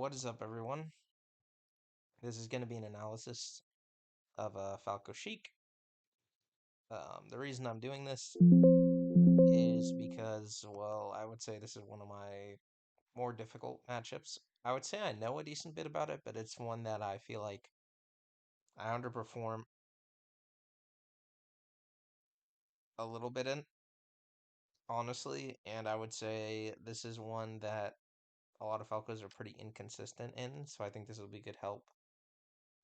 What is up, everyone? This is going to be an analysis of Falco Sheik. The reason I'm doing this is because, well, I would say this is one of my more difficult matchups. I would say I know a decent bit about it, but it's one that I feel like I underperform a little bit in, honestly. And I would say this is one that a lot of Falcos are pretty inconsistent in, so I think this will be good help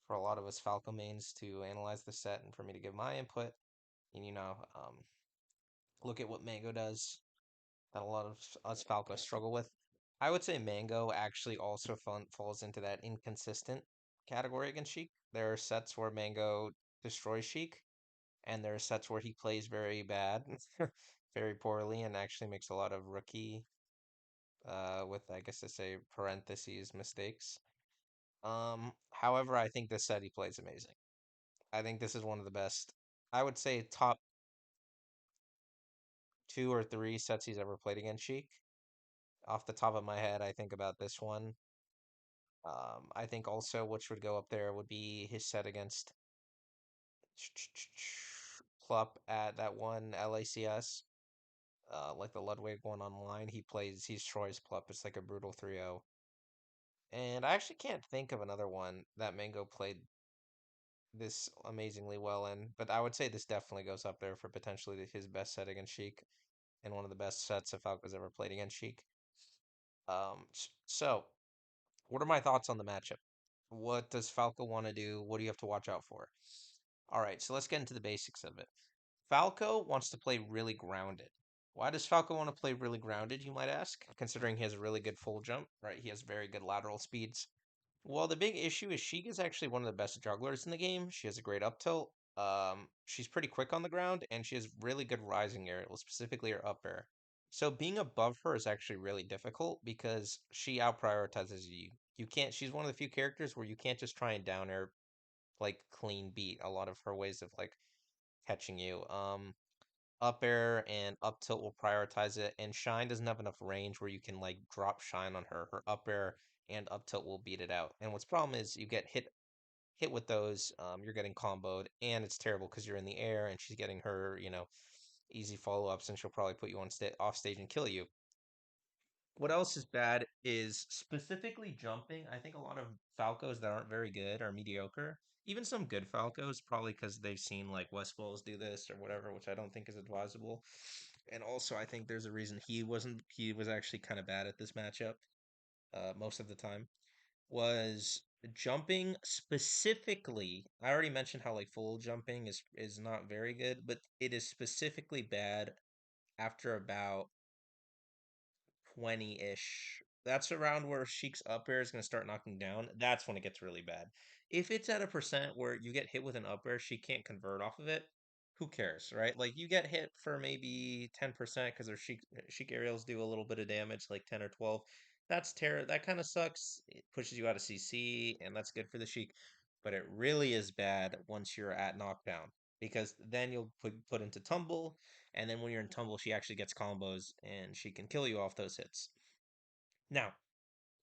for a lot of us Falco mains to analyze the set and for me to give my input. And, look at what Mang0 does that a lot of us Falcos struggle with. I would say Mang0 actually also falls into that inconsistent category against Sheik. There are sets where Mang0 destroys Sheik, and there are sets where he plays very bad, very poorly, and actually makes a lot of rookie, with I guess to say parentheses mistakes. However, I think this set he plays amazing. I think this is one of the best. I would say top two or three sets he's ever played against Sheik. Off the top of my head, I think about this one. I think also which would go up there would be his set against Plup at that one LACS, like the Ludwig one online. He's Troy's Plup. It's like a brutal 3-0. And I actually can't think of another one that Mang0 played this amazingly well in, but I would say this definitely goes up there for potentially his best set against Sheik and one of the best sets of Falco's ever played against Sheik. So what are my thoughts on the matchup? What does Falco want to do? What do you have to watch out for? All right, so let's get into the basics of it. Falco wants to play really grounded. Why does Falco want to play really grounded, you might ask? Considering he has a really good full jump, right? He has very good lateral speeds. Well, the big issue is Sheik is actually one of the best jugglers in the game. She has a great up tilt. She's pretty quick on the ground, and she has really good rising aerial, specifically her up air. So being above her is actually really difficult because she out prioritizes you. You can't. She's one of the few characters where you can't just try and down air like clean beat a lot of her ways of like catching you. Up air and up tilt will prioritize it, and Shine doesn't have enough range where you can like drop Shine on her. Her up air and up tilt will beat it out. And what's problem is you get hit with those, you're getting comboed, and it's terrible because you're in the air and she's getting her, easy follow ups, and she'll probably put you on off stage and kill you. What else is bad is specifically jumping. I think a lot of Falcos that aren't very good are mediocre. Even some good Falcos, probably because they've seen like West Bulls do this or whatever, which I don't think is advisable. And also, I think there's a reason he was actually kind of bad at this matchup, most of the time, was jumping specifically. I already mentioned how like full jumping is not very good, but it is specifically bad after about 20-ish. That's around where Sheik's up air is going to start knocking down. That's when it gets really bad. If it's at a percent where you get hit with an up air, she can't convert off of it, who cares, right? Like you get hit for maybe 10% because their Sheik aerials do a little bit of damage, like 10 or 12. That's that kind of sucks. It pushes you out of CC, and that's good for the Sheik. But it really is bad once you're at knockdown because then you'll put into tumble, and then when you're in tumble, she actually gets combos and she can kill you off those hits. Now,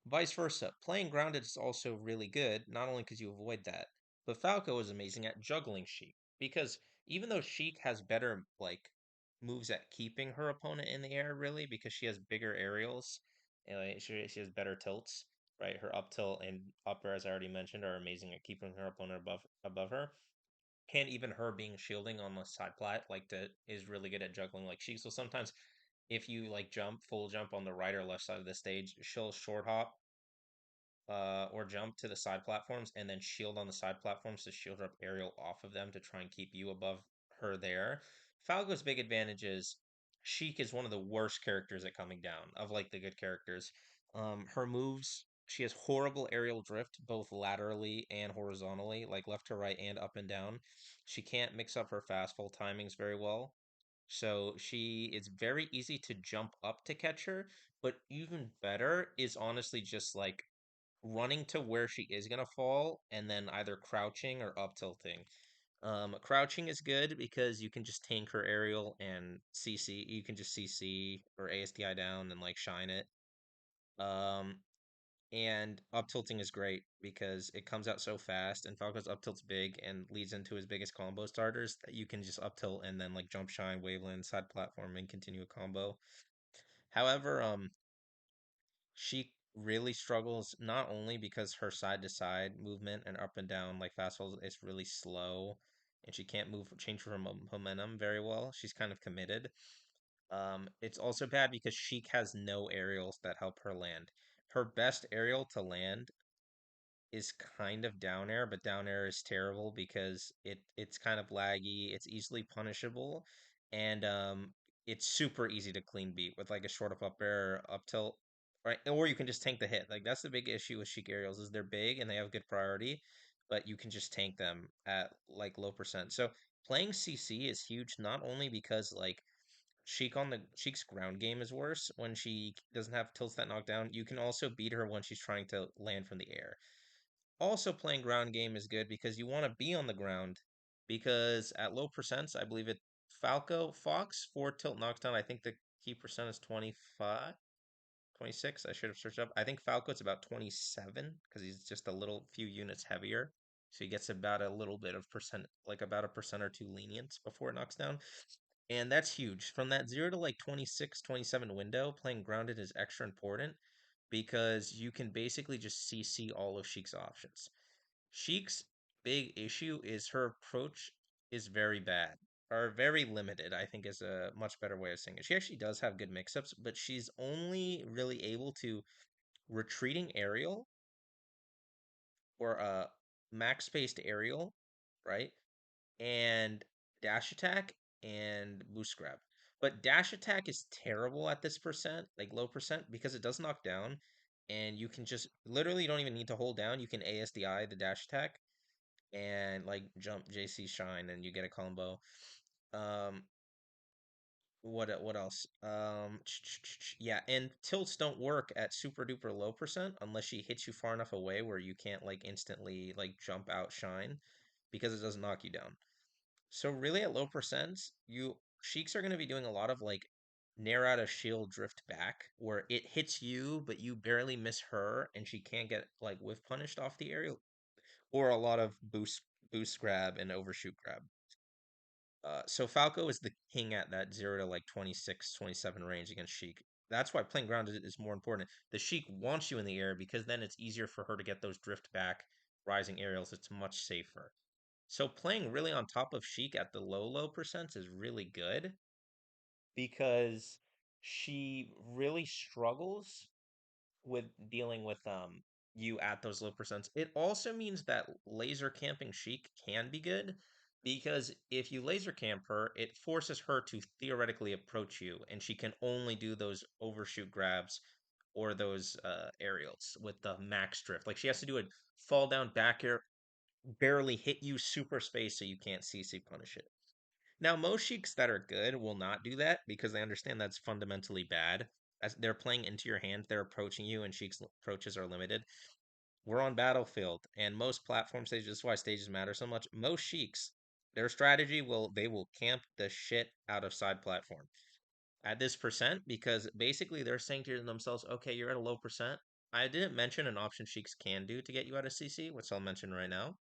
vice versa, playing grounded is also really good, not only because you avoid that, but Falco is amazing at juggling Sheik. Because even though Sheik has better like moves at keeping her opponent in the air, really, because she has bigger aerials and she has better tilts, right? Her up tilt and up air, as I already mentioned, are amazing at keeping her opponent above her. And even her being shielding on the side plat is really good at juggling like Sheik. So sometimes if you like full jump on the right or left side of the stage, she'll short hop or jump to the side platforms and then shield on the side platforms to shield her up aerial off of them to try and keep you above her there. Falco's big advantage is Sheik is one of the worst characters at coming down of like the good characters. Her moves, she has horrible aerial drift both laterally and horizontally, like left to right and up and down. She can't mix up her fast fall timings very well. So it's very easy to jump up to catch her, but even better is honestly just like running to where she is gonna fall and then either crouching or up tilting. Crouching is good because you can just tank her aerial and CC. You can just CC or ASDI down and like shine it. Um, And up tilting is great because it comes out so fast, and Falco's up tilt's big and leads into his biggest combo starters that you can just up tilt and then like jump shine, waveland, side platform, and continue a combo. However, she really struggles not only because her side to side movement and up and down like fastballs is really slow, and she can't move change her momentum very well. She's kind of committed. It's also bad because Sheik has no aerials that help her land. Her best aerial to land is kind of down air, but down air is terrible because it's kind of laggy, it's easily punishable, and it's super easy to clean beat with like a short up air or up tilt, right? Or you can just tank the hit. Like that's the big issue with Sheik aerials is they're big and they have good priority, but you can just tank them at like low percent. So playing CC is huge, not only because like Sheik's ground game is worse when she doesn't have tilts that knock down. You can also beat her when she's trying to land from the air. Also, playing ground game is good because you want to be on the ground. Because at low percents, I believe it Falco Fox 4 tilt knockdown. I think the key percent is 25, 26. I should have searched up. I think Falco it's about 27 because he's just a little few units heavier. So he gets about a little bit of percent, like about a percent or two lenient before it knocks down. And that's huge. From that 0 to like 26, 27 window, playing grounded is extra important because you can basically just CC all of Sheik's options. Sheik's big issue is her approach is very bad or very limited, I think is a much better way of saying it. She actually does have good mix-ups, but she's only really able to retreating aerial or max spaced aerial, right? And dash attack and boost grab. But dash attack is terrible at this percent, like low percent, because it does knock down, and you can just literally you don't even need to hold down. You can ASDI the dash attack and like jump JC Shine, and you get a combo. Um, what else? Yeah, and tilts don't work at super duper low percent unless she hits you far enough away where you can't like instantly like jump out shine because it doesn't knock you down. So really at low percents, you Sheiks are going to be doing a lot of like nair out of shield drift back where it hits you but you barely miss her and she can't get like whiff punished off the aerial or a lot of boost grab and overshoot grab. So Falco is the king at that 0 to like 26, 27 range against Sheik. That's why playing ground is more important. The Sheik wants you in the air because then it's easier for her to get those drift back rising aerials. It's much safer. So playing really on top of Sheik at the low percents is really good because she really struggles with dealing with you at those low percents. It also means that laser camping Sheik can be good because if you laser camp her, it forces her to theoretically approach you, and she can only do those overshoot grabs or those aerials with the max drift. Like she has to do a fall down back air, barely hit you super space so you can't CC punish it. Now, most Sheiks that are good will not do that because they understand that's fundamentally bad. As they're playing into your hand, they're approaching you, and Sheik's approaches are limited. We're on Battlefield, and most platform stages, this is why stages matter so much. Most Sheiks, their strategy will they will camp the shit out of side platform at this percent because basically they're saying to themselves, okay, you're at a low percent. I didn't mention an option Sheiks can do to get you out of CC, which I'll mention right now.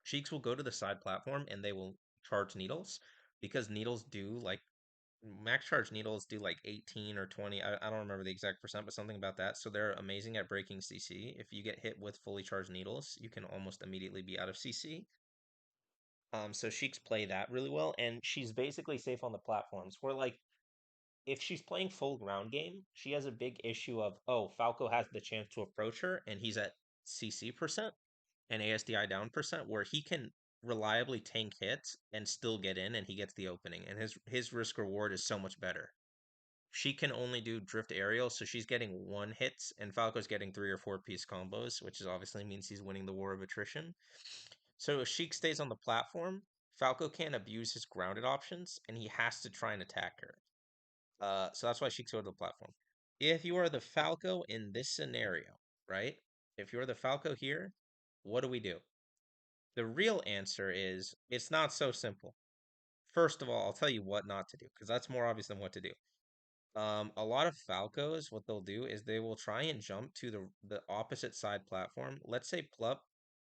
Sheiks will go to the side platform and they will charge needles because needles do like max charge needles do like 18 or 20. I don't remember the exact percent, but something about that. So they're amazing at breaking CC. If you get hit with fully charged needles, you can almost immediately be out of CC. So Sheik's play that really well, and she's basically safe on the platforms. Where like if she's playing full ground game, she has a big issue of oh Falco has the chance to approach her, and he's at CC percent and ASDI down percent where he can reliably tank hits and still get in and he gets the opening and his risk reward is so much better. She can only do drift aerial, so she's getting one hits and Falco's getting 3 or 4 piece combos, which is obviously means he's winning the war of attrition. So if Sheik stays on the platform, Falco can't abuse his grounded options and he has to try and attack her. So that's why Sheik's go to the platform. If you are the Falco in this scenario, right? If you're the Falco here, what do we do? The real answer is it's not so simple. First of all, I'll tell you what not to do because that's more obvious than what to do. A lot of Falcos, what they'll do is they will try and jump to the opposite side platform. Let's say Plup.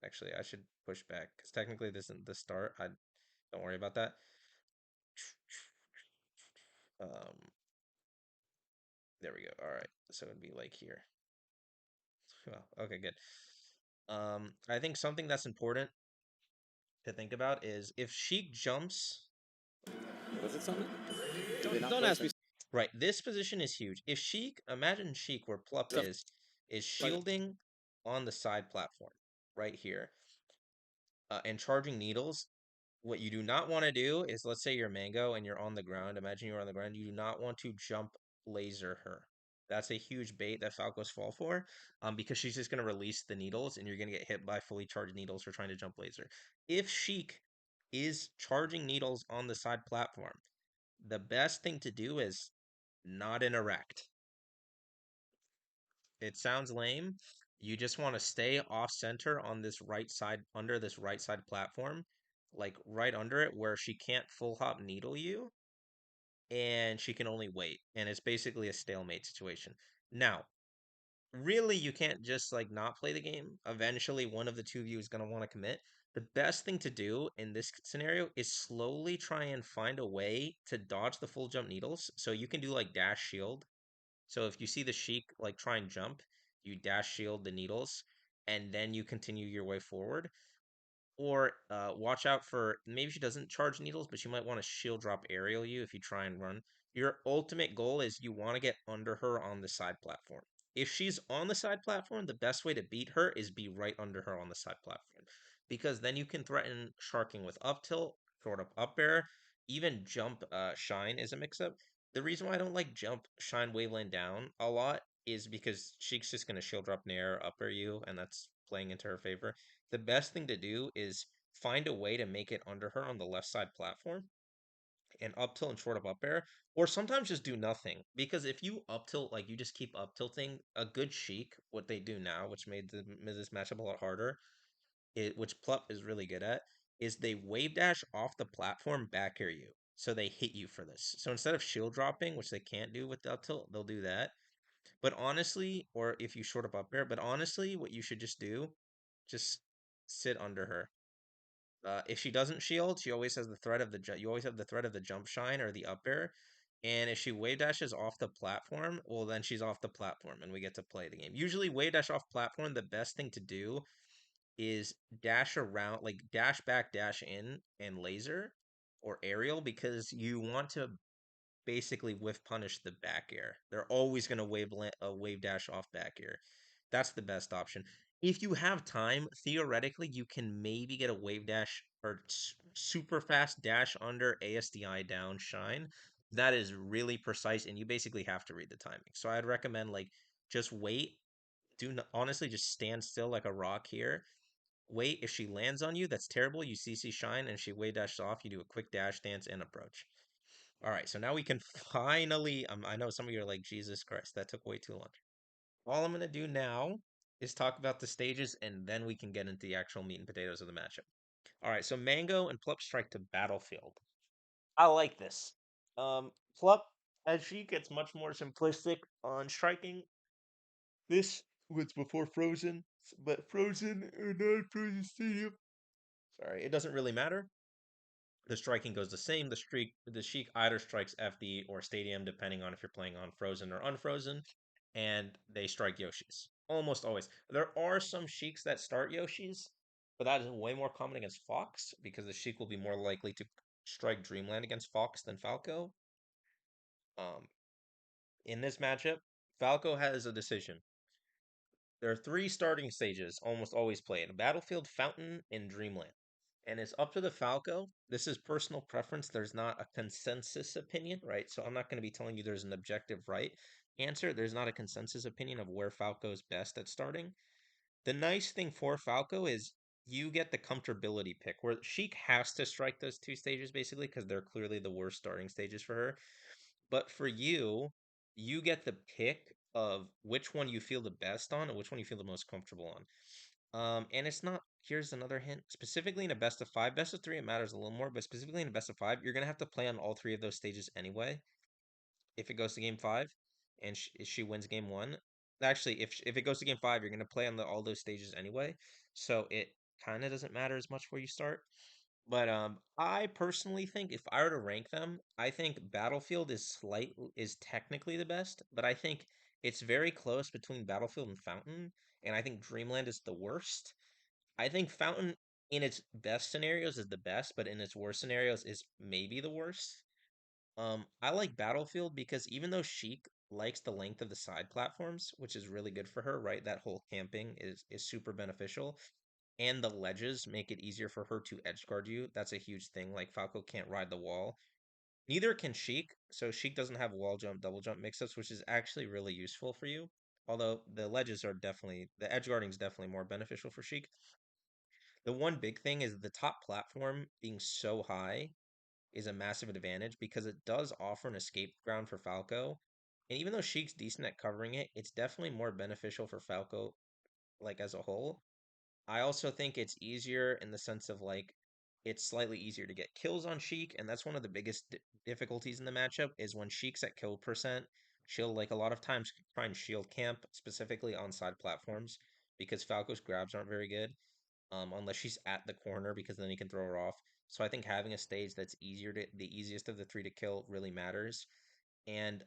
Actually, I should push back because technically this isn't the start. I don't worry about that. Um, there we go. All right, so it'd be like here. Well, okay, good. I think something that's important to think about is if Sheik jumps. Was it something? Did they not Don't place ask me me. Right, this position is huge. If Sheik, imagine Sheik where Plup stuff is like shielding on the side platform right here, and charging needles. What you do not want to do is, let's say you're Mango and you're on the ground. Imagine you're on the ground. You do not want to jump laser her. That's a huge bait that Falcos fall for, because she's just going to release the needles and you're going to get hit by fully charged needles for trying to jump laser. If Sheik is charging needles on the side platform, the best thing to do is not interact. It sounds lame. You just want to stay off center on this right side, under this right side platform, like right under it where she can't full hop needle you and she can only wait. And it's basically a stalemate situation. Now, really, you can't just like not play the game. Eventually, one of the two of you is going to want to commit. The best thing to do in this scenario is slowly try and find a way to dodge the full jump needles. So you can do like dash shield. So if you see the Sheik like try and jump, you dash shield the needles, and then you continue your way forward. Or watch out for, maybe she doesn't charge needles, but she might want to shield drop aerial you if you try and run. Your ultimate goal is you want to get under her on the side platform. If she's on the side platform, the best way to beat her is be right under her on the side platform. Because then you can threaten sharking with up tilt, sort of up air, even jump shine is a mix up. The reason why I don't like jump shine waveland down a lot is because Sheik's just gonna shield drop nair up air you, and that's playing into her favor. The best thing to do is find a way to make it under her on the left side platform and up tilt and short of up air, or sometimes just do nothing. Because if you up tilt, like you just keep up tilting, a good Sheik, what they do now, which made this matchup a lot harder, which Plup is really good at, is they wave dash off the platform back air you. So they hit you for this. So instead of shield dropping, which they can't do with the up tilt, they'll do that. But honestly, or if you short up air, but honestly, what you should just do, just sit under her. If she doesn't shield, she always has the threat of you always have the threat of the jump shine or the up air. And if she wave dashes off the platform, well then she's off the platform and we get to play the game. Usually wave dash off platform, the best thing to do is dash around, like dash back, dash in, and laser or aerial, because you want to basically whiff punish the back air. They're always going to wave dash off back air. That's the best option. If you have time, theoretically, you can maybe get a wave dash or super fast dash under ASDI down shine. That is really precise, and you basically have to read the timing. So I'd recommend like just wait. Honestly just stand still like a rock here. Wait. If she lands on you, that's terrible. You CC shine, and she wave dashes off. You do a quick dash dance and approach. All right, so now we can finally. I know some of you are like, Jesus Christ, that took way too long. All I'm gonna do now is talk about the stages, and then we can get into the actual meat and potatoes of the matchup. All right, so Mango and Plup strike to Battlefield. I like this. Plup, as she gets much more simplistic on striking. This was before Frozen, but Frozen or non-Frozen Stadium. Sorry, it doesn't really matter. The striking goes the same. The Sheik either strikes FD or Stadium, depending on if you're playing on Frozen or Unfrozen, and they strike Yoshis. Almost always. There are some Sheiks that start Yoshis, but that is way more common against Fox, because the Sheik will be more likely to strike Dreamland against Fox than Falco. Um, in this matchup, Falco has a decision. There are three starting stages almost always played: Battlefield, Fountain, and Dreamland. And it's up to the Falco. This is personal preference. There's not a consensus opinion, right? So I'm not going to be telling you there's an objective right answer. There's not a consensus opinion of where Falco is best at starting. The nice thing for Falco is you get the comfortability pick, where Sheik has to strike those two stages basically because they're clearly the worst starting stages for her. But for you, you get the pick of which one you feel the best on and which one you feel the most comfortable on. And it's not, here's another hint. Specifically in a best of five, best of three, it matters a little more, but specifically in a best of five, you're gonna have to play on all three of those stages anyway. if it goes to game five and she wins game one. Actually, if it goes to game five, you're gonna play on the all those stages anyway, so it kind of doesn't matter as much where you start. But I personally think if I were to rank them, I think Battlefield is technically the best, but I think it's very close between Battlefield and Fountain, and I think Dreamland is the worst. I think Fountain in its best scenarios is the best, but in its worst scenarios is maybe the worst. I like Battlefield because even though Sheik likes the length of the side platforms, which is really good for her, right? That whole camping is super beneficial. And the ledges make it easier for her to edge guard you. That's a huge thing. Like Falco can't ride the wall. Neither can Sheik. So Sheik doesn't have wall jump, double jump mix-ups, which is actually really useful for you. Although the ledges are definitely the edge guarding is definitely more beneficial for Sheik. The one big thing is the top platform being so high is a massive advantage because it does offer an escape ground for Falco. And even though Sheik's decent at covering it, it's definitely more beneficial for Falco, like as a whole. I also think it's easier in the sense of like it's slightly easier to get kills on Sheik, and that's one of the biggest difficulties in the matchup is when Sheik's at kill percent, she'll like a lot of times try and shield camp, specifically on side platforms, because Falco's grabs aren't very good, unless she's at the corner because then he can throw her off. So I think having a stage that's the easiest of the three to kill really matters. And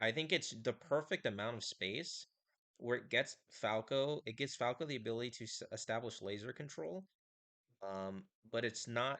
I think it's the perfect amount of space where it gives Falco the ability to establish laser control, but it's not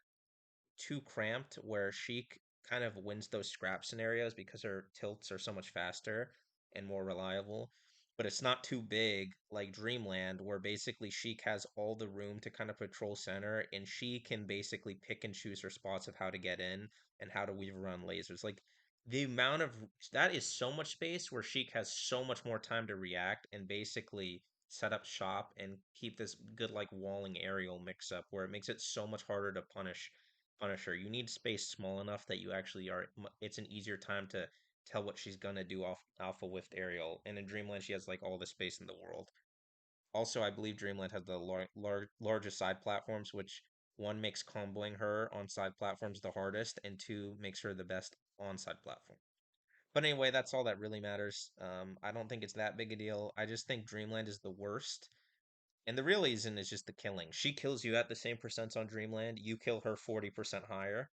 too cramped where Sheik kind of wins those scrap scenarios because her tilts are so much faster and more reliable. But it's not too big like Dreamland, where basically Sheik has all the room to kind of patrol center, and she can basically pick and choose her spots of how to get in and how to weave around lasers. Like the amount of that is so much space where Sheik has so much more time to react and basically set up shop and keep this good like walling aerial mix up where it makes it so much harder to Punisher. You need space small enough that you actually are. It's an easier time to tell what she's gonna do off Alpha Whiffed Aerial. And in Dreamland, she has like all the space in the world. Also, I believe Dreamland has the largest side platforms, which one makes comboing her on side platforms the hardest, and two makes her the best on side platform. But anyway, that's all that really matters. I don't think it's that big a deal. I just think Dreamland is the worst. And the real reason is just the killing. She kills you at the same percents on Dreamland. You kill her 40% higher,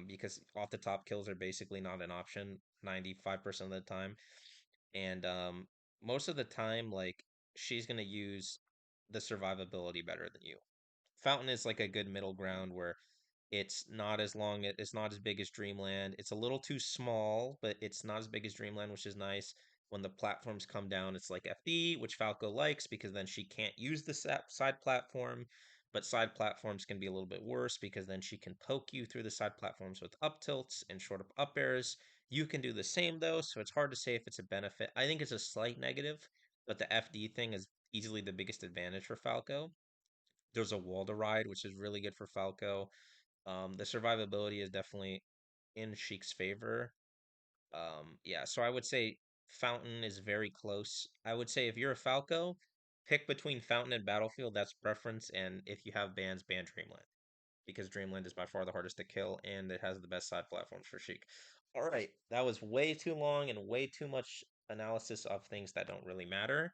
because off the top kills are basically not an option 95% of the time. And most of the time, like she's gonna use the survivability better than you. Fountain is like a good middle ground where it's not as big as Dreamland. It's a little too small, but it's not as big as Dreamland, which is nice. When the platforms come down, it's like FD, which Falco likes because then she can't use the side platform. But side platforms can be a little bit worse because then she can poke you through the side platforms with up tilts and short up airs. You can do the same though, so it's hard to say if it's a benefit. I think it's a slight negative, but the FD thing is easily the biggest advantage for Falco. There's a wall to ride, which is really good for Falco. The survivability is definitely in Sheik's favor. Yeah, so I would say Fountain is very close. I would say if you're a Falco, pick between Fountain and Battlefield. That's preference. And if you have bans, ban Dreamland because Dreamland is by far the hardest to kill and it has the best side platforms for Sheik. All right, that was way too long and way too much analysis of things that don't really matter.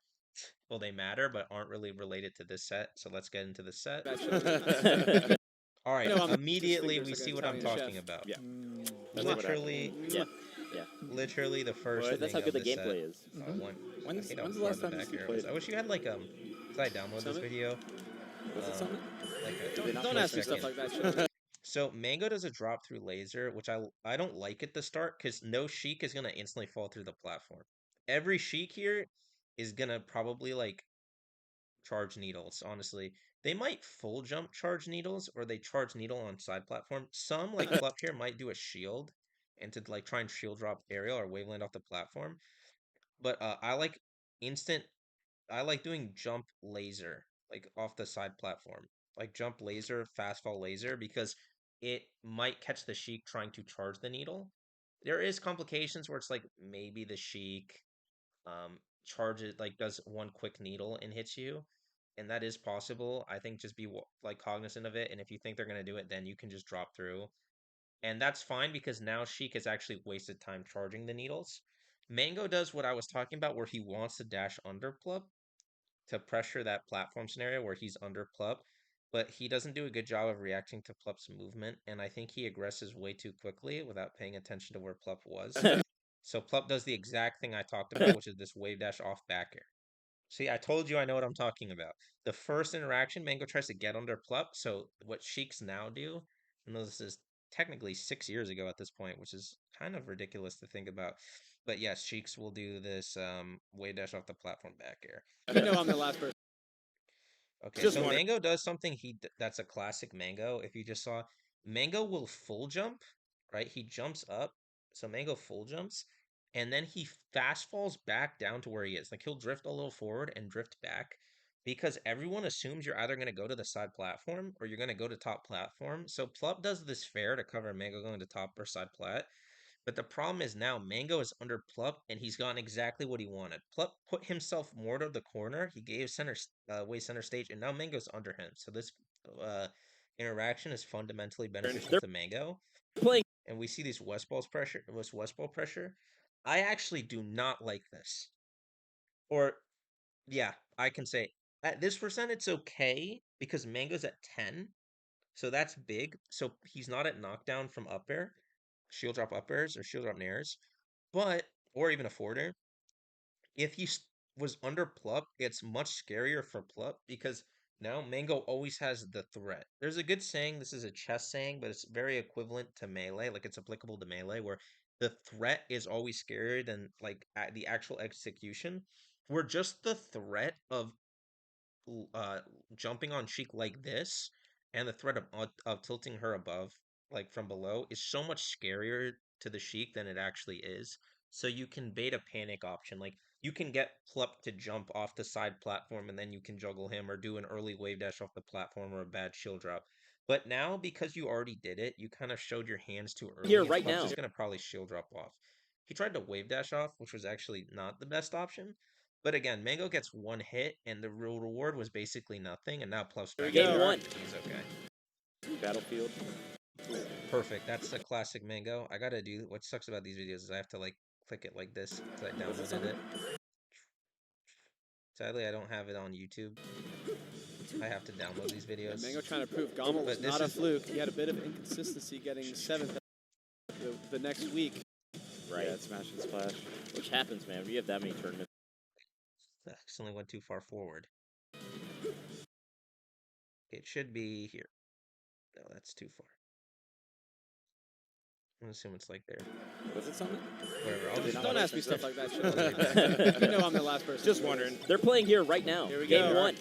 Well, they matter, but aren't really related to this set. So let's get into the set. All right, No, I'm just immediately fingers we like an see what I'm Italian chef. talking about. Yeah, that's what Literally, happened. Yeah, yeah. literally the first Well, that's thing how of good the this set. gameplay is. One, I When's hate how when's the far last the time back you arrow is. played I wish you had like because I downloaded this Summit? video, Was it Summit? um, like a Is it not Don't few supposed ask to me be stuff second. like that, Sheldon. So Mango does a drop through laser, which I don't like at the start because no Sheik is gonna instantly fall through the platform. Every Sheik here is gonna probably like charge needles, honestly. They might full jump charge needles or they charge needle on side platform. Some like Plup here might do a shield and to like try and shield drop aerial or waveland off the platform. But I like instant I like doing jump laser like off the side platform. Like jump laser, fast fall laser because it might catch the Sheik trying to charge the needle. There is complications where it's like maybe the Sheik charges like does one quick needle and hits you, and that is possible. I think just be like cognizant of it, and if you think they're gonna do it, then you can just drop through. And that's fine because now Sheik has actually wasted time charging the needles. Mang0 does what I was talking about where he wants to dash under Plup to pressure that platform scenario where he's under Plup, but he doesn't do a good job of reacting to Plup's movement, and I think he aggresses way too quickly without paying attention to where Plup was. So Plup does the exact thing I talked about, which is this wave dash off back air. See, I told you I know what I'm talking about. The first interaction, Mang0 tries to get under Plup, so what Sheiks now do, and this is technically 6 years ago at this point, which is kind of ridiculous to think about. But yes, Sheiks will do this wave dash off the platform back air. I'm the last person. Okay, Just so wondering. Mang0 does something that's a classic Mang0. If you just saw, Mang0 will full jump, right? He jumps up, so Mang0 full jumps, and then he fast falls back down to where he is. Like he'll drift a little forward and drift back because everyone assumes you're either going to go to the side platform or you're going to go to top platform. So Plup does this fair to cover Mang0 going to top or side plat. But the problem is now Mang0 is under Plup, and he's gotten exactly what he wanted. Plup put himself more to the corner. He gave way center stage, and now Mang0's under him. So this uh, interaction is fundamentally beneficial They're to Mang0. playing And we see these West ball pressure. I actually do not like this. Or yeah, I can say at this percent it's okay because Mang0's at 10. So that's big. So he's not at knockdown from up air, shield drop up airs or shield drop nairs, but or even a forwarder. If he was under Plup, it's much scarier for Plup because now Mang0 always has the threat. There's a good saying, this is a chess saying, but it's very equivalent to melee, like it's applicable to melee, where the threat is always scarier than like the actual execution. Where just the threat of uh jumping on Sheik like this and the threat of tilting her above like from below is so much scarier to the Sheik than it actually is. So you can bait a panic option. Like you can get Plup to jump off the side platform and then you can juggle him or do an early wave dash off the platform or a bad shield drop. But now because you already did it, you kind of showed your hands too here early and right Plup's now. just gonna probably shield drop off. He tried to wave dash off, which was actually not the best option. But again, Mang0 gets one hit, and the real reward was basically nothing, and now Pluff's back Game to one. He's okay. Battlefield. Perfect. That's a classic Mang0. I gotta do, what sucks about these videos is I have to, like, click it like this, because I downloaded it. Sadly, I don't have it on YouTube. I have to download these videos. Mang0 trying to prove Gommel was not a fluke. He had a bit of inconsistency getting 7th the next week. Right. Yeah, Smash and Splash. Which happens, man. We have that many tournaments. Accidentally went too far forward. It should be here. No, that's too far. I'm gonna assume it's like there. Was it something? Whatever. I'll just Don't ask me stuff like that. Shit. I'm the last person. Just wondering. They're playing here right now. Here we Game go. one.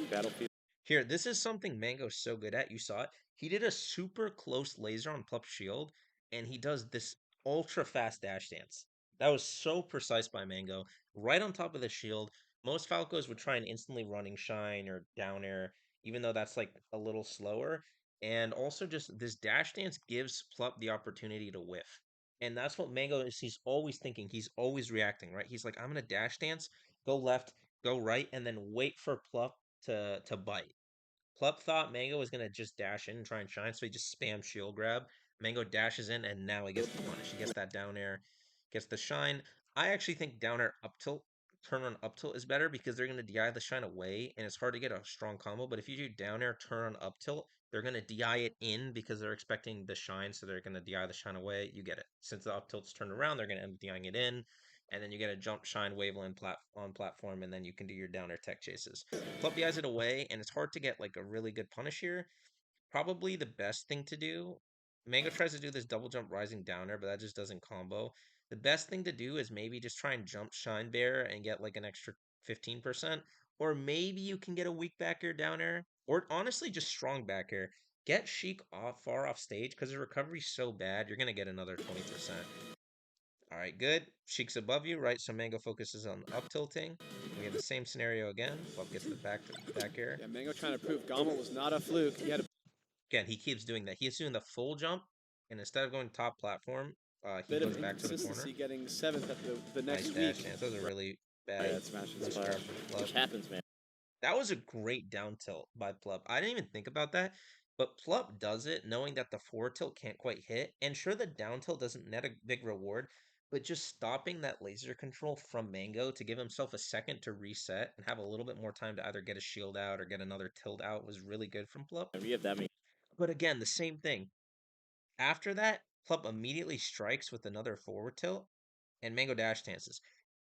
Battlefield. Here, this is something Mang0's so good at. You saw it. He did a super close laser on Plup's shield, and he does this ultra fast dash dance. That was so precise by Mang0. Right on top of the shield. Most Falcos would try and instantly running shine or down air, even though that's like a little slower. And also just this dash dance gives Plup the opportunity to whiff. And that's what Mang0 is. He's always thinking. He's always reacting, right? He's like, I'm gonna dash dance, go left, go right, and then wait for Plup to bite. Plup thought Mang0 was gonna just dash in and try and shine, so he just spammed shield grab. Mang0 dashes in, and now he gets the punish. He gets that down air, gets the shine. I actually think down air up tilt, turn on up tilt is better because they're gonna DI the shine away, and it's hard to get a strong combo. But if you do down air, turn on up tilt, they're gonna DI it in because they're expecting the shine, so they're gonna DI the shine away. You get it. Since the up tilt's turned around, they're gonna end up DIing it in, and then you get a jump shine waveland on platform, and then you can do your down air tech chases. Plup DIs it away, and it's hard to get like a really good punish here. Probably the best thing to do. Mang0 tries to do this double jump rising down air, but that just doesn't combo. The best thing to do is maybe just try and jump shine bear and get like an extra 15%. Or maybe you can get a weak back air down air. Or honestly, just strong back air. Get Sheik far off stage because the recovery's so bad, you're gonna get another 20%. All right, good. Sheik's above you, right? So Mang0 focuses on up tilting. We have the same scenario again. Plup gets the back air. Yeah, Mang0 trying to prove Gommel was not a fluke. He had a Again, he keeps doing that. He's doing the full jump, and instead of going top platform, he bit goes of back to the corner. inconsistency getting 7th at the Nice next dash week. dance. That was a really Yeah, bad Smash and push Splash. grab from Plup. Which happens, man. That was a great down tilt by Plup. I didn't even think about that. But Plup does it knowing that the forward tilt can't quite hit, and sure the down tilt doesn't net a big reward, but just stopping that laser control from Mang0 to give himself a second to reset and have a little bit more time to either get a shield out or get another tilt out was really good from Plup. And we have that many. But again, the same thing. After that, Plup immediately strikes with another forward tilt, and Mang0 dash dances.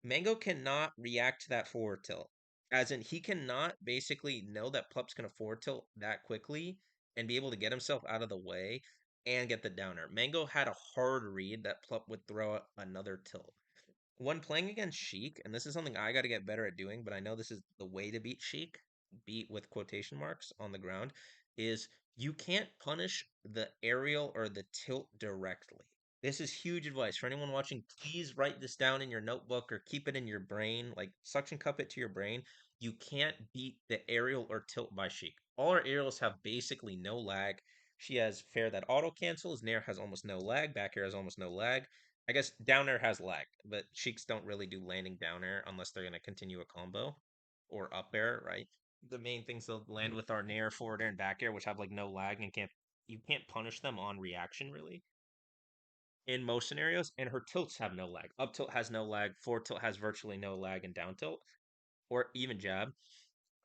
Mang0 cannot react to that forward tilt. As in, he cannot basically know that Plup's going to forward tilt that quickly and be able to get himself out of the way and get the downer. Mang0 had a hard read that Plup would throw another tilt. When playing against Sheik, and this is something I got to get better at doing, but I know this is the way to beat Sheik, beat with quotation marks on the ground, is you can't punish the aerial or the tilt directly. This is huge advice for anyone watching. Please write this down in your notebook or keep it in your brain, like suction cup it to your brain. You can't beat the aerial or tilt by Sheik. All our aerials have basically no lag. She has fair that auto cancels. Nair has almost no lag. Back air has almost no lag. I guess down air has lag, but Sheiks don't really do landing down air unless they're going to continue a combo or up air, right? The main things they'll land with are nair, forward air, and back air, which have like no lag and you can't punish them on reaction really in most scenarios. And her tilts have no lag. Up tilt has no lag. Forward tilt has virtually no lag, and down tilt or even jab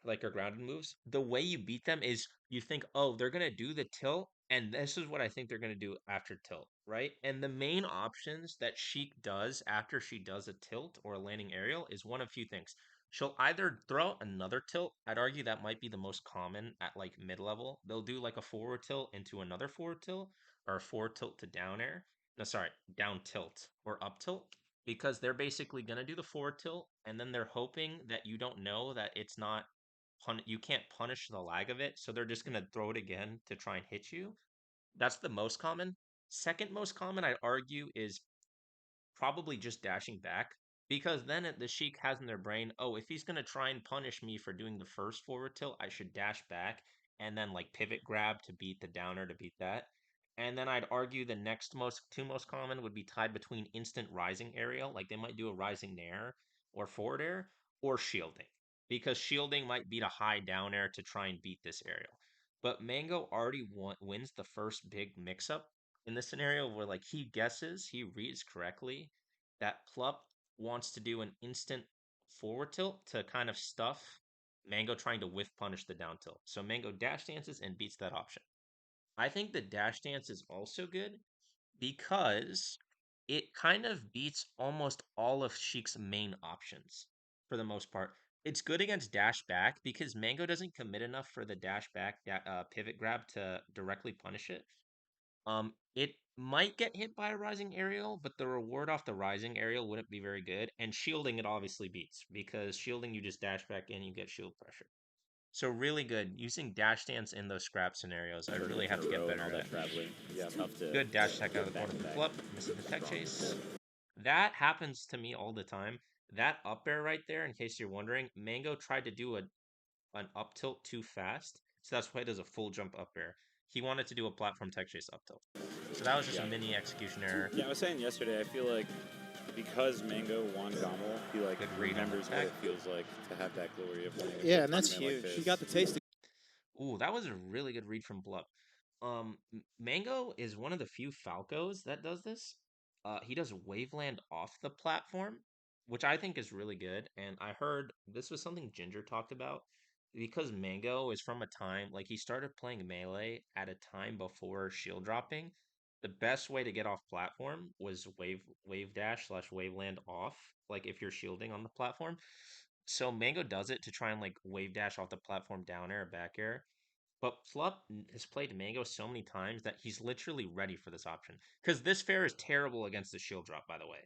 like her grounded moves, the way you beat them is you think, oh, they're gonna do the tilt, and this is what I think they're gonna do after tilt, right? And the main options that Sheik does after she does a tilt or a landing aerial is one of few things. She'll either throw out another tilt. I'd argue that might be the most common at like mid level. They'll do like a forward tilt into another forward tilt or a forward tilt to down air. No, sorry, down tilt or up tilt because they're basically going to do the forward tilt and then they're hoping that you don't know that it's not you can't punish the lag of it, so they're just gonna throw it again to try and hit you. That's the most common. Second most common, I'd argue, is probably just dashing back because then the Sheik has in their brain, oh, if he's gonna try and punish me for doing the first forward tilt, I should dash back and then like pivot grab to beat the downer to beat that. And then I'd argue the next most common would be tied between instant rising aerial, like they might do a rising nair or forward air, or shielding because shielding might beat a high down air to try and beat this aerial. But Mang0 already wins the first big mix up in this scenario where like he reads correctly that Plup wants to do an instant forward tilt to kind of stuff Mang0 trying to whiff punish the down tilt. So Mang0 dash dances and beats that option. I think the dash dance is also good because it kind of beats almost all of Sheik's main options for the most part. It's good against dash back because Mang0 doesn't commit enough for the dash back pivot grab to directly punish it. It might get hit by a rising aerial, but the reward off the rising aerial wouldn't be very good. And shielding it obviously beats because shielding you just dash back in, you get shield pressure. So really good using dash dance in those scrap scenarios. I really Tournaments in have to a get row and all better that at. traveling. Yeah. Tough to Good dash attack out of the back corner to from back. Plup, misses the tech Strong chase. combo. That happens to me all the time. That up air right there, in case you're wondering, Mang0 tried to do an up tilt too fast, so that's why he does a full jump up air. He wanted to do a platform tech chase up tilt. So that was just a Yeah. mini execution error. Yeah, I was saying yesterday, I feel like because Mang0 won Gommel, he like Good read on the remembers what tech. it feels like to have that glory of winning a Yeah, big and that's tournament like huge. this. He got the taste. Ooh, that was a really good read from Blup. Mang0 is one of the few Falcos that does this. He does Waveland off the platform, which I think is really good. And I heard this was something Ginger talked about because Mang0 is from a time like he started playing Melee at a time before shield dropping. The best way to get off platform was wave dash slash waveland off, like if you're shielding on the platform. So Mang0 does it to try and like wave dash off the platform down air, back air. But Plup has played Mang0 so many times that he's literally ready for this option. Because this fair is terrible against the shield drop, by the way.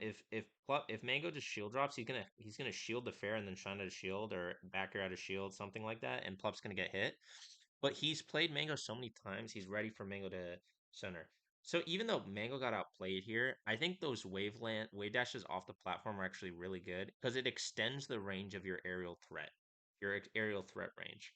If Mang0 just shield drops, he's gonna shield the fair and then shine out a shield or back air out a shield, something like that, and Plup's gonna get hit. But he's played Mang0 so many times, he's ready for Mang0 to center. So even though Mang0 got outplayed here, I think those wave dashes off the platform are actually really good because it extends the range of your aerial threat range.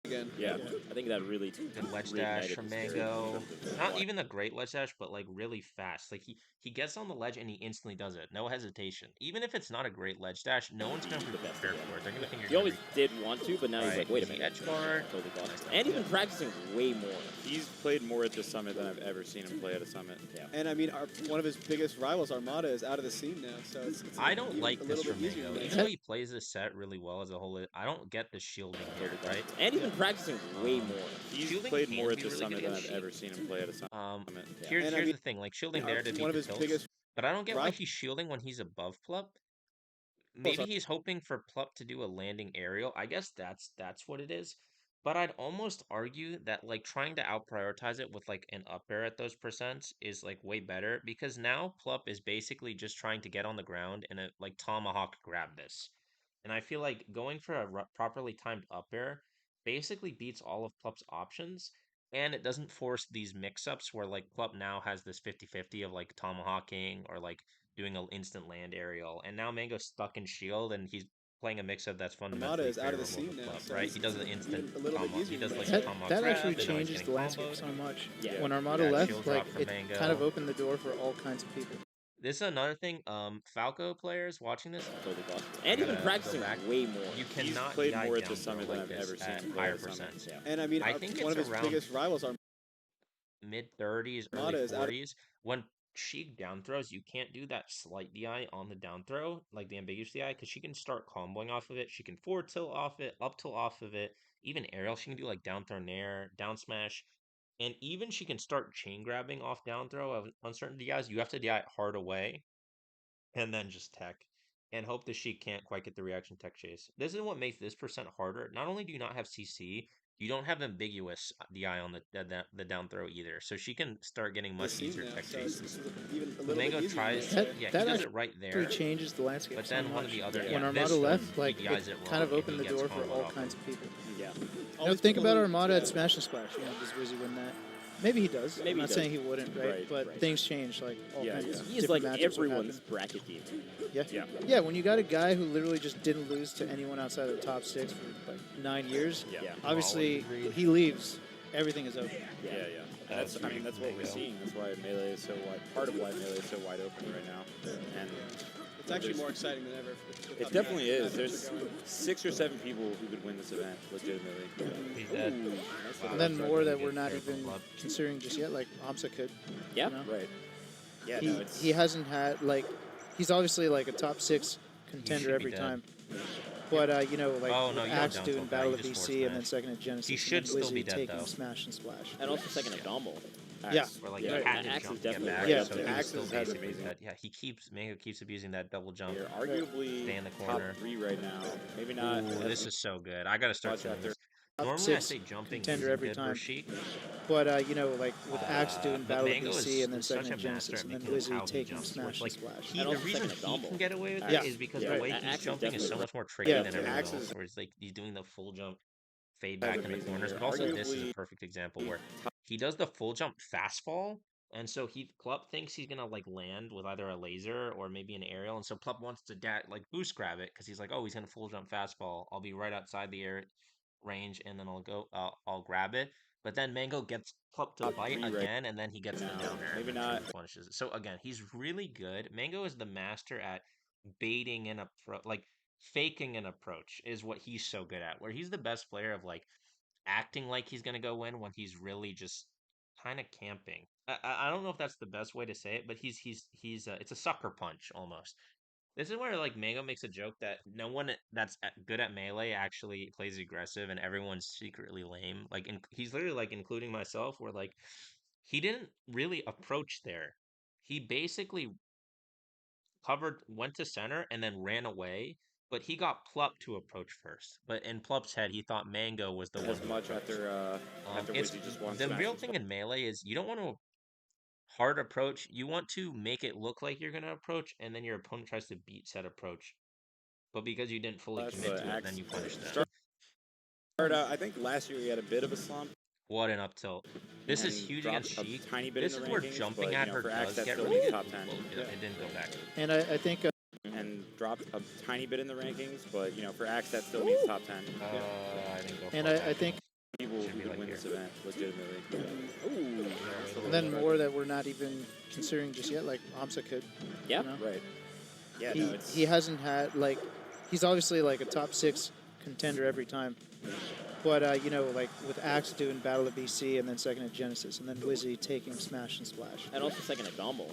again. Yeah, I think that really Good ledge dash reignited from his spirit Mang0. in terms of Not play. even the great ledge dash, but like really fast. Like he gets on the ledge and he instantly does it. No hesitation. Even if it's not a great ledge dash, no one's gonna be The best prepared again. for it. They're gonna think He you're gonna always did want to, but now he's like, wait a easy minute. edge guard. Totally lost. Nice And he's down been practicing way more. He's played more at the Summit than I've ever seen him play at a Summit. Yeah. And I mean, one of his biggest rivals, Armada, is out of the scene now, so it's I don't even like a this little from bit easier. Mang0. Even though he plays this set really well as a whole, I don't get the shielding here, right? And he's been practicing way more. He's Shielding played can more at be the really Summit good than against I've ever seen him play at a Summit. Here's And I mean, the thing, like shielding there to beat one of the his tilts, biggest but I don't get why rivals he's shielding when he's above Plup. Maybe he's hoping for Plup to do a landing aerial. I guess that's what it is. But I'd almost argue that like trying to out prioritize it with like an up air at those percents is like way better because now Plup is basically just trying to get on the ground and like tomahawk grab this. And I feel like going for a properly timed up air basically beats all of Plup's options. And it doesn't force these mix-ups where like Plup now has this 50-50 of like tomahawking or like doing an instant land aerial. And now Mango's stuck in shield and he's playing a mix-up that's Armada fundamentally is out of the favorable scene to now, Plup, so right? it's- He does an it's instant even a little bit tomahawk. He easier does like now. a tomahawk That grab, actually and now he's changes getting the landscape comboed. so much. Yeah. When Armada Yeah, left, shield like drop from it Mang0. kind of opened the door for all kinds of people. This is another thing. Falco players watching this, Totally lost. And he's been gotta practicing go back. way more. you He's cannot played DI more at the down Summit throw than like I've this ever seen at him play higher at a Summit. percents. Yeah. And I mean, I think one it's of his around biggest rivals, mid 30s, Armada early is out of 40s. When Sheik down throws, you can't do that slight DI on the down throw, like the ambiguous DI, because she can start comboing off of it. She can forward tilt off it, up tilt off of it, even aerial. She can do like down throw nair, down smash, and even she can start chain grabbing off down throw on certain DIs. You have to DI it hard away and then just tech and hope the Sheik can't quite get the reaction tech chase. This is what makes this percent harder. Not only do you not have CC, you don't have ambiguous DI on the down throw either. So she can start getting the much scene easier now, tech so chases. it's even a But little Mango bit easier. tries, now. yeah, that he does actually it right there. Actually changes the landscape But so then one much. of the other, When yeah, Armada this left, one, like he DIs it it kind of wrong, and opened he the gets door for comboed all off kinds of of people. Yeah. You know, think about Armada at Smash and Splash. You know, does Wizzy win that? Maybe he does. Maybe I'm he not does. saying he wouldn't, right? Right, But right. things change, like all Yeah, kinds yeah. of He's different like matchups would everyone's happen. bracket demon. Yeah. Yeah. Yeah, when you got a guy who literally just didn't lose to anyone outside of the top 6 for like 9 years, Yeah. obviously agreed. he leaves, everything is open. Yeah, yeah. That's I mean that's what we're seeing. That's why Melee is so wide. Part of why Melee is so wide open right now. And It's actually more exciting than ever. with how it the definitely is. matchups There's are going. 6 or 7 people who could win this event legitimately. He's dead. Ooh, nice Wow, And then that's more really that good we're not fair from even Plup. considering just yet, like Amsa could. Yeah. You know? Right. Yeah, He, no, it's he hasn't had, like, he's obviously like a top 6 contender should be every dead. time. But, you know, like Oh, no, with you don't Axe down doing tilt that, Battle you of just force BC and then smash. second at Genesis. He and should then still be Wizzy dead, taking though. Smash and Splash. And also second at Dombal. Yeah. Where like Yeah, he right. had to Axe jump is to get definitely back, right Yeah, so the he was Axe still has basically amazing. dead. Yeah, Mango keeps abusing that double jump. They're arguably Stay in the top corner. 3 right now. Maybe not. Ooh, as this is so good. I gotta start much doing after. this. Top Normally I 6 say jumping contender isn't every good time. for Sheik. But, you know, like with Axe doing But Battle of Mango BC and then is such second a at master Genesis at and then making this how Wizzy he taking jumps. Smash Which and like Splash. the And also reason second at he Dombal. can get away with Yeah. it is because Yeah. the way Axe he's is jumping is so definitely much more tricky Yeah. than everyone Axe else. is- Where he's like he's doing the full jump, fade That's back in the amazing. corners. They're But also this is a arguably perfect example where he does the full jump fast fall. And so Plup thinks he's gonna like land with either a laser or maybe an aerial, and so Plup wants to like boost grab it because he's like, oh, he's gonna full jump fastball. I'll be right outside the air range, and then I'll grab it. But then Mango gets Plup to Top bite 3 right again, and then he gets the now. down air. Maybe and eventually not. punishes it. So again, he's really good. Mango is the master at baiting an approach, like faking an approach, is what he's so good at. Where he's the best player of like acting like he's gonna go win when he's really just kind of camping. I don't know if that's the best way to say it, but he's it's a sucker punch almost. This is where like Mango makes a joke that no one that's good at melee actually plays aggressive, and everyone's secretly lame. Like he's literally like including myself, where like he didn't really approach there. He basically went to center, and then ran away. But he got Plup to approach first. But in Plup's head, he thought Mango was the one As who much approached. after It's Wizzy just won the Smash real and thing Splash. in melee is you don't want to hard approach. You want to make it look like you're gonna approach, and then your opponent tries to beat said approach. But because you didn't fully That's commit the to it, Axe then you punish them. Started out, I think last year he had a bit of a slump. What an up tilt. This is and huge dropped against a Sheik. tiny bit This in is the where rankings, jumping but, at you know, her for Axe, does that's get still really in good. top 10. Well, Yeah. it didn't go back. And I think And dropped a tiny bit in the rankings, but you know, for Axe that still means top 10. I didn't go And far I back think enough. people Should who be could like win here. this event legitimately. Ooh. And then more that we're not even considering just yet, like Amsa could. Yeah. You know? Right. Yeah, He, no, it's... he hasn't had, like, he's obviously like a top 6 contender every time. But, you know, like with Axe doing Battle of BC and then second at Genesis, and then Wizzy taking Smash and Splash. And also second at Dombal.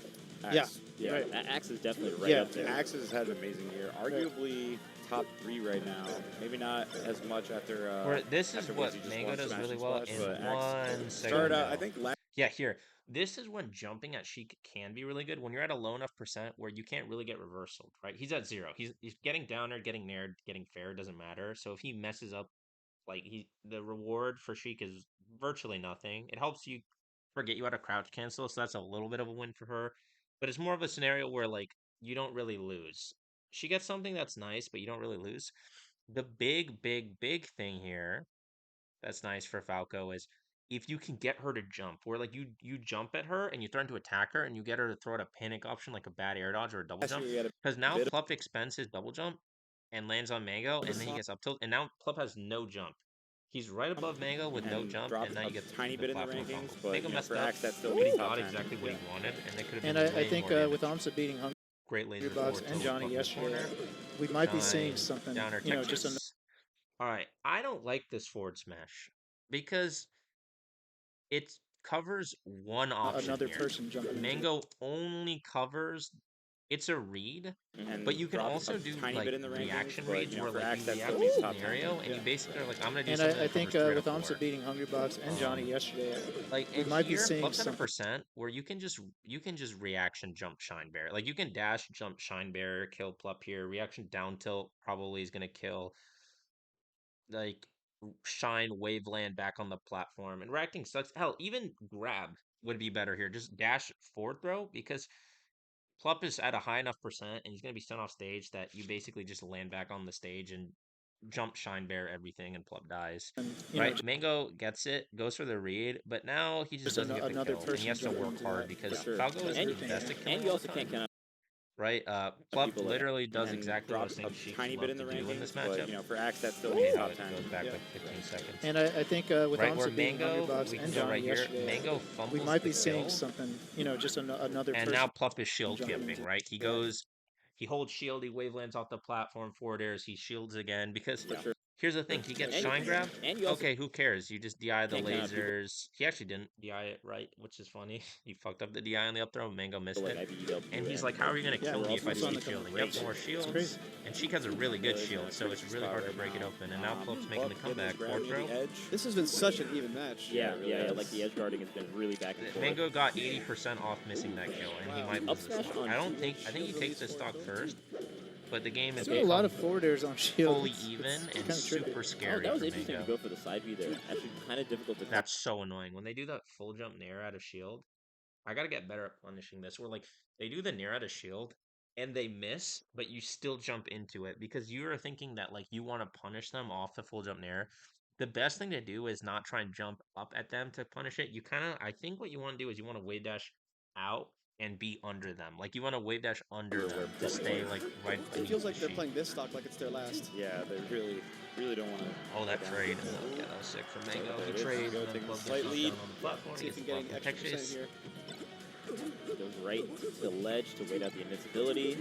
Axe. Yeah, right. Axe is definitely right Yeah. up there. Axe has had an amazing year. Arguably top 3 right now. Maybe not as much after. This is after what Wizzy just Mang0 won does Smash really and well Splash, in but Axe one started out, I second. think, last. Yeah, here. This is when jumping at Sheik can be really good. When you're at a low enough percent where you can't really get reversaled, right? He's at 0. He's getting downer, getting nared, getting fair, doesn't matter. So if he messes up, like the reward for Sheik is virtually nothing. It helps you forget you had a crouch cancel, so that's a little bit of a win for her. But it's more of a scenario where like you don't really lose. She gets something that's nice, but you don't really lose. The big thing here that's nice for Falco is if you can get her to jump, where like you jump at her and you threaten to attack her and you get her to throw out a panic option like a bad air dodge or a double Last jump. year he had a Because now bit Plup expends his double jump and lands on Mang0 of a and then he gets up tilt and now Plup has no jump. He's right above Mang0 with no and jump dropped and now a you get tiny the bit in the platform rankings, fumble. but Mang0 you know, messed for up, Axe that still but he means top got 10. exactly what he wanted and they could have And been I way think more damage. with Amsa beating Great laser Hungry Box forward and tilt Johnny Plup in the yesterday, corner. we might be seeing Shine, something, downer, you know, just Tetris. All right, I don't like this forward smash because it covers one option another here. person jumping into it. Mang0 only covers it's a read, And but you can dropped also a do tiny like bit in the rankings, reaction but reads you know, where for like Axe you that react still to means a top 10. scenario and Yeah. you basically are like, I'm gonna do And something I that think covers 3 out with of Amsa 4. beating Hungry Box and Johnny yesterday, Like we and might be here, seeing Plup's at a something. percent where you can just reaction jump Shine Bear. Like you can dash jump Shine Bear, kill Plup here. Reaction down tilt probably is gonna kill like Shine Waveland back on the platform. And reacting sucks. Hell, even grab would be better here. Just dash forward throw because Plup is at a high enough percent and he's gonna be sent off stage that you basically just land back on the stage and jump Shine Bear everything and Plup dies. And, you know, Right? Mang0 gets it, goes for the read, but now he just just doesn't get the another kill. And he person has to jumping work into hard that. because sure. Falco is And, the best at killing and you all also the can't time. count Right? out Plup people like literally does And exactly what I was dropped saying a Sheik's tiny love bit in to the do in this rankings, but matchup. you know, for Axe that still I means hate how top it 10. goes back Yeah. like 15 seconds. And I think with Right, where Amsa beating Hungry Mang0, Box we can and go Johnny right here. yesterday, Mang0 we fumbles might the be seeing kill, something, you know, just another and person now Plup is shield jumping camping, into right? He that. goes, he holds shield, he wavelands off the platform, forward airs, he shields again, because For sure. here's the thing, he gets And- Shine Grab. and you also Okay, who cares? You just DI the can't count out people lasers. He actually didn't DI it right, which is funny. He fucked up the DI on the up throw, Mang0 missed like it. IBEW And he's like, how are you going to Yeah, kill we're me if also I on see the shielding? great. You have more It's shields. crazy. And Sheik has a really good Really in shield, a so it's tricky really spot hard to right break it now. open. And now Plup's making the Plup getting comeback. his Forward gravity at throw. the edge. This has been such an even match. Yeah, it really yeah, is. like the edge guarding has been really back and forth. Mang0 got 80% off missing that kill, and he Wow. might Up lose this smash stock. on I think he shield takes this release stock forward first, but the game has There's been a lot become of forward airs on shield. fully It's even and kinda trippy. super Oh, scary that was for interesting to Mang0. go for the side B there. Actually, kind of difficult to. That's so annoying. When they do that full jump nair out of shield, I gotta get better at punishing this. Where like they do the nair out of shield and they miss, but you still jump into it because you are thinking that like you want to punish them off the full jump nair. The best thing to do is not try and jump up at them to punish it. I think what you want to do is you want to wave dash out and be under them. Like you want to wave dash under them to stay like right. It feels like the they're sheet. playing this stock like it's their last. Yeah, they really don't want to. Oh, that trade. Oh, yeah, that was sick from There Mang0. it He is. trades Go and then take a Plup gets slight knocked lead. down on the platform. See He if gets you're the getting platform extra percent Texas. here. Goes right to the ledge to wait out the invincibility.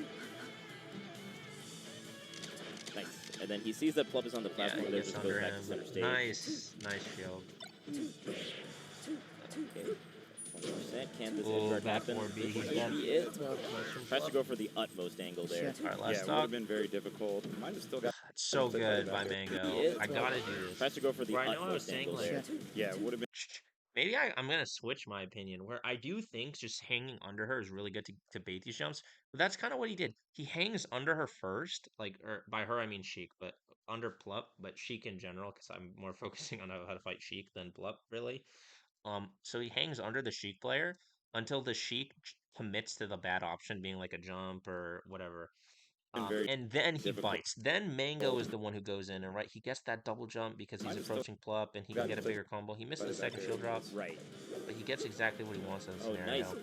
Nice. And then he sees that Plup is on the Yeah, platform. he There gets just goes under back him. to center stage. Nice shield. Okay. 20%. Can this Ooh, edge guard back happen? 4B, This he's might dead. be it. Well, Tries to go for the utmost angle there. Yeah. All right, Yeah, last it would have stock. been very difficult. Might have still got. It's so to good play by back in. Mang0. I Yeah. gotta do this. Tries to go for the Where I know I was utmost saying angle like there. Yeah, it would have been. maybe I'm gonna switch my opinion where I do think just hanging under her is really good to bait these jumps. But that's kind of what he did. He hangs under her first, like or by her I mean Sheik, but under Plup, but Sheik in general because I'm more focusing on how to fight Sheik than Plup really. So he hangs under the Sheik player until the Sheik commits to the bad option being like a jump or whatever. Very And then he difficult. bites. Then Mang0 is the one who goes in and right. He gets that double jump because he's Might have still approaching Plup and he got can get a to bigger combo. He misses play the back second there shield drop, anyways. Right. but he gets exactly what he wants in the Oh, scenario. nice.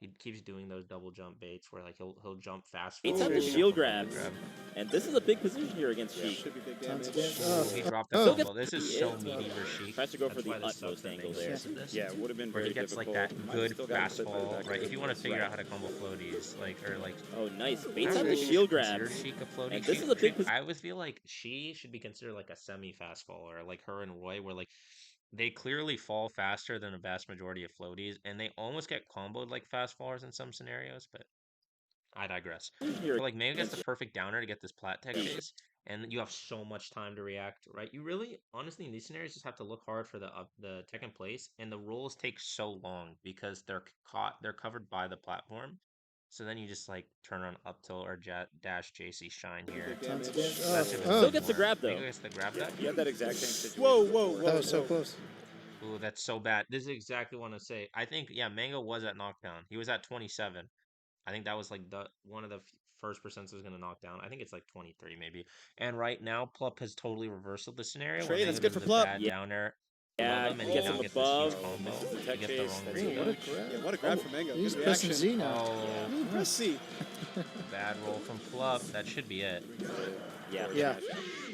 He keeps doing those double jump baits where like he'll jump fast Baits forward out the and shield jump up and grabs. And this is a big position here against Sheik. Should be big Tons damage. of He damage. dropped the Still combo. gets This is the so hit. meaty for Sheik. Tries to go That's for the why this utmost sucks that angle Mango there. misses this. Yeah, it would have been Where very he gets difficult. like that Might have good still gotten fast clipped by the fall, back right? air. If you want to figure Right. out how to combo floaties, like or like Oh, nice. Baits I out the would shield consider grabs. Sheik a floaty. And this is a big I always feel like she should be considered like a semi-fast faller, like her and Roy, where like they clearly fall faster than a vast majority of floaties, and they almost get comboed like fast fallers in some scenarios, but I digress. Here But like Mega gets the against perfect downer to get this plat tech chase, and you have so much time to react, right? You really, honestly, in these scenarios, just have to look hard for the tech in place, and the rolls take so long because they're covered by the platform. So then you just like turn on up tilt or dash JC shine here. Big Tons of damage. damage. That should Oh, have Still been gets the more. grab, though. Mega gets the grab that. He had that exact same situation. Whoa, whoa, whoa. that was so whoa. close. Ooh, that's so bad. This is exactly what I want to say. I think yeah, Mango was at knockdown. He was at 27. I think that was like the one of the first percents was going to knock down. I think it's like 23 maybe. And right now, Plup has totally reversed the scenario. Trey, Where that's Mango good does for the Plup. bad Yeah. downer Yeah, above him, and he he gets now him gets this huge above. combo. Misses the He tech gets the chase, wrong that's read Ooh, though. what a grab. Yeah, what a grab for Mango. He's Good pressing reaction. Z now. Oh, Ooh, press C. bad roll from Plup. That should be it. Yeah. Yeah.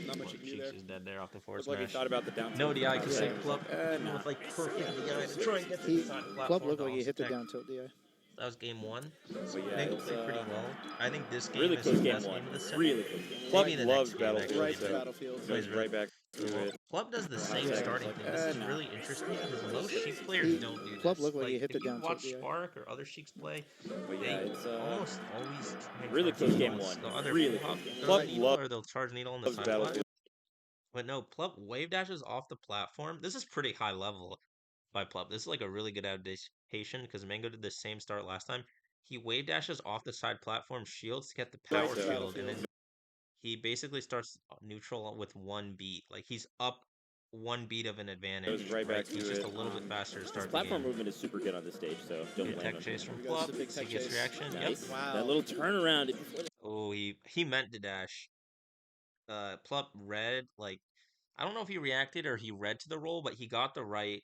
Not much you can do Cheeks there. is dead there off the force Looked like he smash. thought about the down No tilt. DI can Yeah. save Plup. Nah. With like perfect DI to try and get to He, the side Plup platform. looked to like he hit the offset. down tilt DI. That was game one. But yeah, Mango it's, played pretty well. I think this game Really is close his game best one. game of the set. Really close game. Plup Maybe the loves next game, Battlefield, actually, Right to but Battlefield. Plays goes right back through it. Plup does the same Yeah. starting thing. This is Nah. really interesting because most Sheik players He, don't do Plup this. looked like he hit if the you down watch tilt DI. Spark or other Sheiks play, But they yeah, it's almost always try and Really charge close game needles. one. They'll either Really full hop close game the Plup needle or they'll charge needle on the loves side Battlefield. But no, Plup wave dashes off the platform. This is pretty high level by Plup. This is like a really good adaptation because Mango did the same start last time. He wave dashes off the side platform shields to get the Right power to shield, and then Battlefield. he basically starts neutral with one beat. Like he's up one beat of an advantage. Goes right back He's to just it. a little bit faster to His start the platform game. movement is super good on this stage, so don't Good blame tech him. chase from Here we go, this Plup. is a big So he tech gets chase. reaction. Nice. Yep. Wow. That little turnaround. Before the... Oh, he meant to dash. Plup read like I don't know if he reacted or he read to the roll, but he got the right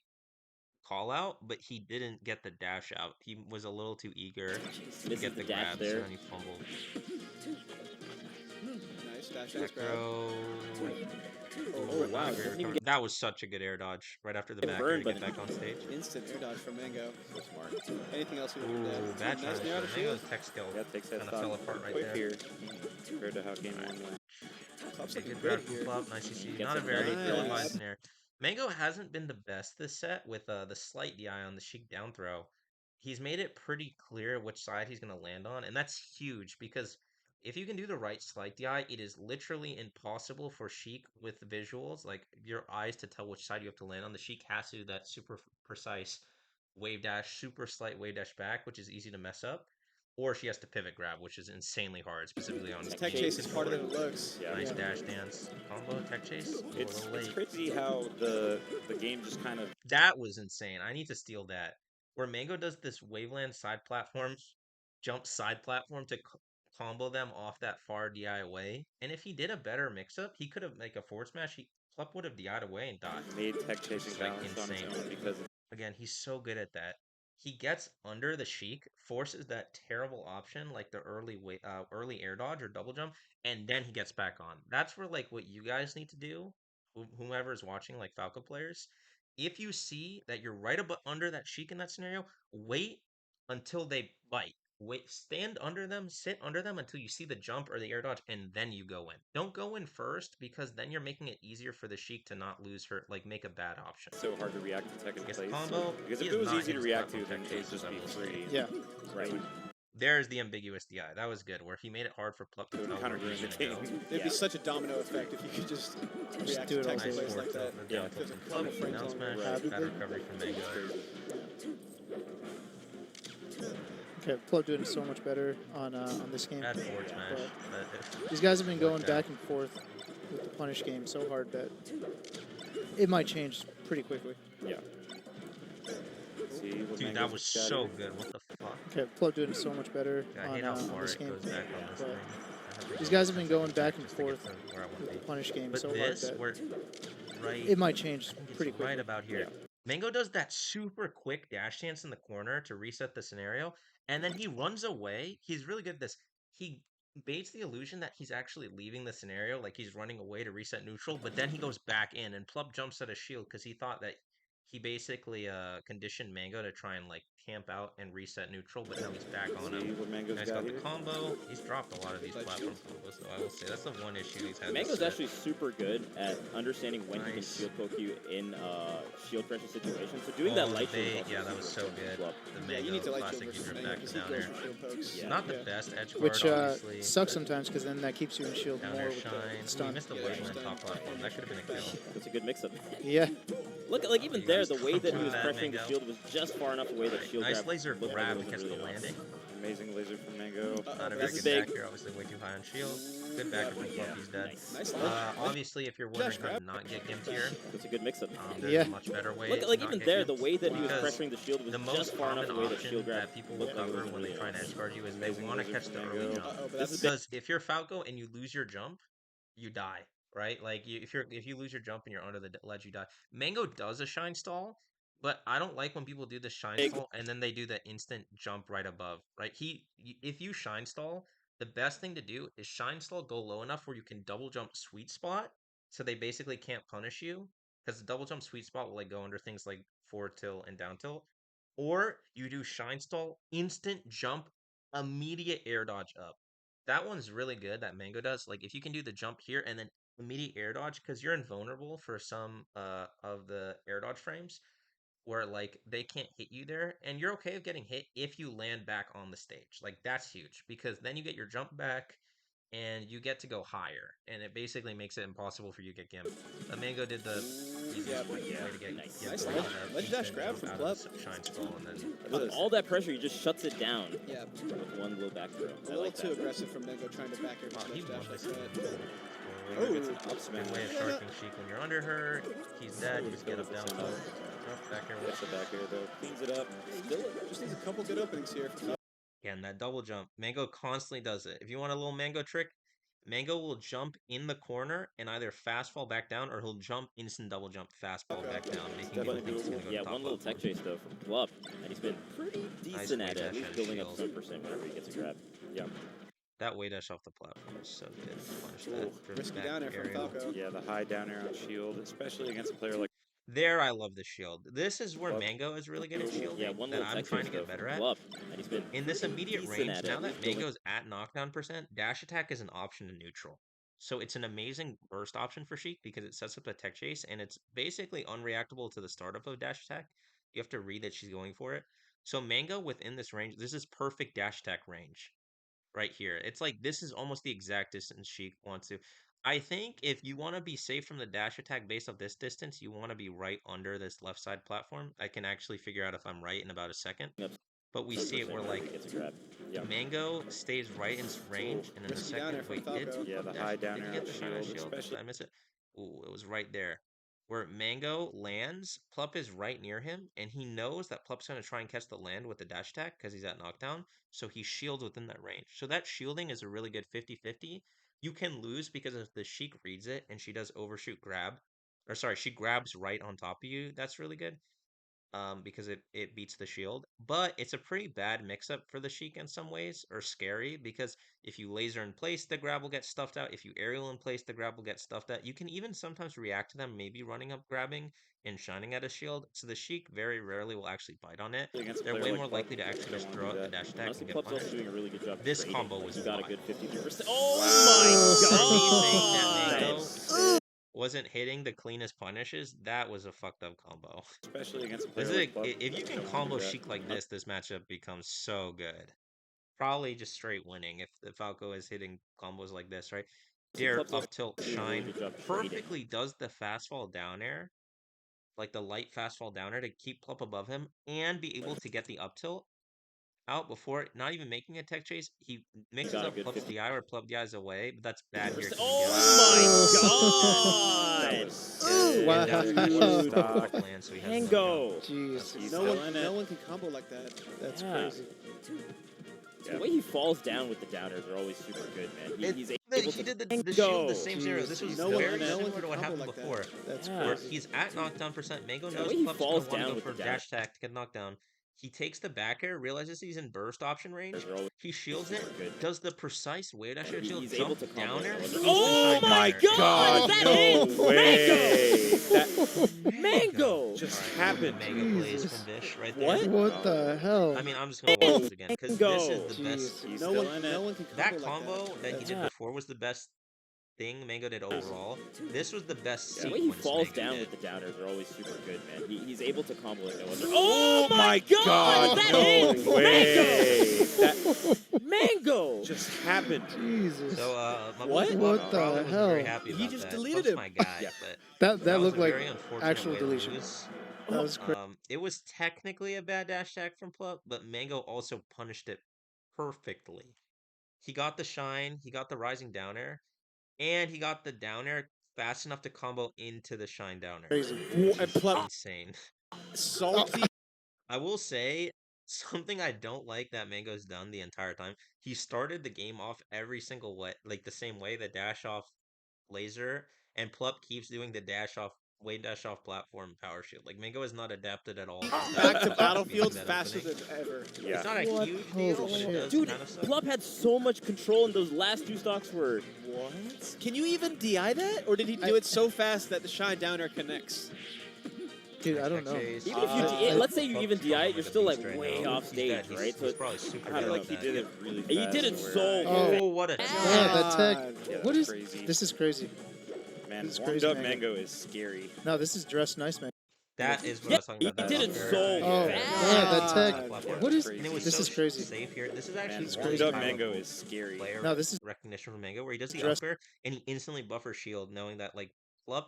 call out, but he didn't get the dash out. He was a little too eager to Misses get the the dash grab, so there. then he fumbled. Nice dash Back ass grab. throw. Oh, wow. Great Doesn't even recovery. get That was such a good air dodge right after the Get back burned, air to but get back on stage. Instant air dodge from Mango. so smart. Anything else he would have Ooh, done? bad Nice transition. near out of Mango's shield. tech skill Yeah, takes that kind of fell stock apart right quick there. here compared to how game one went. Plup's Good looking grab good from here. Plup. Nice to see. Gets Not a very another ill-advised grab. snare. Mango hasn't been the best this set with the slight DI on the Sheik down throw. He's made it pretty clear which side he's going to land on, and that's huge because if you can do the right slight DI, it is literally impossible for Sheik with the visuals, like your eyes, to tell which side you have to land on. The Sheik has to do that super precise wave dash, super slight wave dash back, which is easy to mess up, or she has to pivot grab, which is insanely hard, specifically on This the tech game chase is harder than controller. it looks. Yeah. Nice Yeah. dash dance combo tech chase. Ooh, a It's little late. crazy how the game just kind of That was insane. I need to steal that. Where Mango does this Waveland side platforms, jump side platform to combo them off that far DI away. And if he did a better mix up, he could have make a forward smash. Plup would have DI'd away and died. made tech chasing It's like balance on its insane. own because Again, he's so good at that. He gets under the Sheik, forces that terrible option like the early air dodge or double jump, and then he gets back on. That's where like what you guys need to do, whomever is watching, like Falco players. If you see that you're right under that Sheik in that scenario, wait until they bite. Wait, stand under them, sit under them until you see the jump or the air dodge, and then you go in. Don't go in first because then you're making it easier for the Sheik to not lose her, like make a bad option. it's so hard to react to tech in Gets place. combo. Because He if is it was not easy to his react to, platform then tech it would chases, just I be will say. free. Yeah. Right. There's the ambiguous DI. That was good, where he made it hard for Plup to It tell would kind where of he's ruin the gonna go. game. It'd Yeah. be such a domino effect if you could just react do to it all tech day. in place Nice like forward that. tilt, down There's tilt a from ton of Plup, frames down on smash, it. bad recovery from Mango. Okay, Plup doing so much better on this game. Bad forward smash. But But these guys have been going worked out. back and forth with the punish game so hard that it might change pretty quickly. Yeah. See what Dude, that Mango's was got so here. good. What the fuck? Okay, Plup doing so much better Yeah, I hate how on far this it game. goes back on this But thing. I have to these go guys have been going just back and to get forth to where I want with to the be. punish game But so hard this, that where right, it might change I think it's pretty quickly. right about here. Mango does that super quick dash dance in the corner to reset the scenario, and then he runs away. He's really good at this. He baits the illusion that he's actually leaving the scenario, like he's running away to reset neutral, but then he goes back in, and Plup jumps at a shield because he thought that he basically conditioned Mang0 to try and like camp out and reset neutral, but now he's back on See him. what Mang0's Now he's got the here. combo. He's dropped a lot of these platform combos, though. I will say that's the one issue he's had. Mang0's actually super good at understanding when he can Nice. shield poke you in shield pressure situations. So doing that light shield is also yeah, that was so super good. Plup. The Yeah, you need Mang0 to light classic shield you versus drip Mang0 back because he down goes there. for shield pokes. Yeah. Not the best edge guard, Which obviously. sucks sometimes because then that keeps you in shield Down more air with shine. the We stun. missed the Yeah, waveland stun. top platform. That could have been a kill. That's a good mix-up. Yeah. Look, like even You there, guys the way that he was that, pressuring the Mang0. shield was just far enough away that shield Nice grab laser looked like grab it to catch wasn't the really landing. Amazing laser from Mang0. Not a very This good is big. back here, obviously way too high on shield. Good back from Yeah, Plup, he's dead. nice. Nice ledge. Obviously, if you're wondering how to not get gimped here, That's a good mix-up. there's Yeah. a much better way Look, to like not even get there, the gimped. way that he was Because pressuring the shield was the just most far enough common away that option shield grab that people will looked like it cover wasn't when they really try and on. edge guard you is they Amazing want to laser catch from the Mang0. early jump. Uh-oh, but This that's is Because if you're Falco and you lose your jump, you die, right? Like if you lose your jump and you're under the ledge, you die. Mang0 does a shine stall, but I don't like when people do the shine Big. stall and then they do the instant jump right above, right? If you shine stall, the best thing to do is shine stall go low enough where you can double jump sweet spot, so they basically can't punish you because the double jump sweet spot will like go under things like forward tilt and down tilt, or you do shine stall instant jump immediate air dodge up. That one's really good that Mang0 does. Like if you can do the jump here and then immediate air dodge because you're invulnerable for some of the air dodge frames where like they can't hit you there and you're okay with getting hit if you land back on the stage. Like that's huge because then you get your jump back and you get to go higher and it basically makes it impossible for you to get gimped. But Mang0 did the easiest way to get Nice. gimped. Nice Right ledge. on that Ledge dash instant grab jump from out of Plup. the shine stall and then With all that pressure, he just shuts it down Yeah. with one little back throw. A I little like too that. aggressive from Mang0 trying to back air oh, he dash won like this that. game. Oh. Gets an up Good smash. way of sharking Sheik when you're under her. He's dead. You just get up down low. Back here. Gets the back air though. Cleans it up. Still just needs a couple good openings here. Again, that double jump. Mang0 constantly does it. If you want a little Mang0 trick, Mang0 will jump in the corner and either fast fall back down or he'll jump instant double jump fast fall back down, making people Definitely think he's going to go Yeah, to top one little platform. tech chase though from Plup, and he's been pretty decent Nice at it, way at least dash building and up shield. 7% whenever he gets a grab. Yeah. That way dash off the platform is so good. Punish that. Ooh, Drip Risky back down air from aerial. Falco. Yeah, the high down air on shield, especially against a player like There, I love the shield. This is where Plup. Mang0 is really good at shielding. Yeah, one that little I'm tech trying chase to though get better from at. Plup, and he's been In this pretty immediate decent range, at it, now at that least building Mango's at knockdown percent, dash attack is an option to neutral. So it's an amazing burst option for Sheik because it sets up the tech chase and it's basically unreactable to the startup of dash attack. You have to read that she's going for it. So Mang0 within this range, this is perfect dash attack range right here. It's like this is almost the exact distance Sheik wants to. I think if you want to be safe from the dash attack based off this distance, you want to be right under this left side platform. I can actually figure out if I'm right in about a second. up But we 7% see it where whenever he like gets a grab. Yeah. Mang0 stays right in range, and then the Risky down second air from wait Falco. did Yeah, the dash- high down did he air get on the shot on shield, shield? Did especially I miss it? Ooh, it was right there. Where Mang0 lands, Plup is right near him, and he knows that Plup's going to try and catch the land with the dash attack because he's at knockdown, so he shields within that range. So that shielding is a really good 50-50. You can lose because if the Sheik reads it and she does overshoot grab, or sorry, she grabs right on top of you, that's really good. Because it beats the shield. But it's a pretty bad mix-up for the Sheik in some ways, or scary, because if you laser in place, the grab will get stuffed out. If you aerial in place, the grab will get stuffed out. You can even sometimes react to them, maybe running up grabbing and shining at a shield. So the Sheik very rarely will actually bite on it. against a They're player way like more Plup, likely to you actually don't just wanna throw do out the that. dash attack Honestly, and get Plup's also punished. doing a really good job This trading. combo Like, was he got a wild. good 53%. So Oh me saying that my Mang0 god! wasn't hitting the cleanest punishes, that was a fucked up combo. especially against a This player is like Plup. if you can Don't wanna combo do that. Sheik like this matchup becomes so good. Probably just straight winning if the Falco is hitting combos like this, right? Dare Plup's also up tilt doing a really shine good job trading. perfectly does the fast fall down air, like the light fast fall down air to keep Plup above him and be able to get the up tilt out before not even making a tech chase. He mixes Got a up good Plup's 50. DI where Plup DI is away, but that's bad here. Oh my That god! was Wow. And that's sick. before Dude. Plup land, so he has no jump. Mango! Jeez. He's No still one, in it. no one can combo like that. That's Yeah. crazy. The way he falls down with the downers are always super good, man. He's able He to did the go. shield the same scenario. This was No one- very no one similar can to what combo happened like that. before. That's Yeah. Where crazy. he's at knockdown percent. Mango The knows way he Plup's falls gonna want down to go with for the dash attack to get knocked down. He takes the back air, realizes he's in burst option range. They're always He shields it, good. does the precise wave dash shield, He's able jump to combo down air. it. Oh my God! Is that No it? way! That Mang0! just Alright, happened. Mango plays Jesus. from Bish right there. What? What the hell? I mean, I'm just gonna watch this again because this is the Jeez. best. He's No still one, in it. no one can That combo combo like that he did Yeah. before was the best thing Mango did overall. This was the best The way sequence he falls Mango down did. with the downers are always super good, man. He's able to combo like no other. Oh my God! Is that No it? way! That Mang0! just happened. Jesus. So, my What? boy What Plup the probably wasn't very hell? happy He about just that. deleted Plup's him. my guy, Yeah. but That was looked a like very unfortunate actual way to deletion. lose. That was crazy. It was technically a bad dash attack from Plup, but Mango also punished it perfectly. He got the shine, he got the rising down air, and he got the down air fast enough to combo into the shine down air. Crazy. Which And is Plup insane. salty. I will say something I don't like that Mango's done the entire time. He started the game off every single way, like the same way, the dash off laser, and Plup keeps doing the dash off, wave dash off platform power shield. Like Mango has not adapted at all. to Back to that being battlefield that faster opening. than ever. Yeah. It's not a What? huge deal, Holy but it shit. does Dude, kind of suck. Plup had so much control, and those last two stocks were. What? Can you even DI that? Or did he do it so fast that the shine downer connects? Dude, I don't know. Chase. Even if you, let's say you even Plup's DI probably it, you're still like beast right way now. off He's stage, dead. He's- right? He's probably super I good don't know, at He that. did it really fast. He did it where- so Oh, what a Yeah, tech. that tech. Yeah, What that's is crazy. this? Is crazy. Man, this is warmed crazy, up Mango. Mango is scary. No, this is dressed nice, man. That is what Yeah, I was talking about. he that did it upper so air. Oh, fast. yeah, that tech. Platform. What is? Crazy. And it was This so is crazy. safe here. This is Man, actually It's one warmed crazy. up time Mango of is scary. player No, this is recognition from Mango where he does the dressed. up air and he instantly buffers shield, knowing that like Plup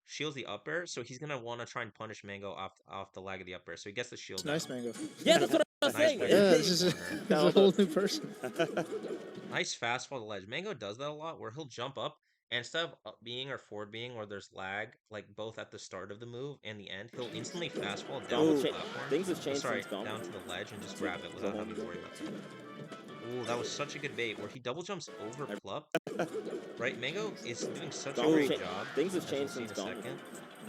shields the up air, so he's gonna want to try and punish Mango off the lag of the up air. So he gets the shield It's nice, down. Mango. Yeah, that's what I was Nice saying. play. Yeah, this is Corner. he's a whole new person. Nice fastfall to ledge. Mango does that a lot where he'll jump up and instead of up being or forward being where there's lag, like both at the start of the move and the end, he'll instantly fastfall down Oh, the platform. things have changed Sorry, since Gone. down to the ledge and just grab it without having to worry about it. Ooh, that was such a good bait where he double jumps over Plup. Right, Mango is doing such a Gone great cha- job. things have as we'll changed see in since a Gone. second,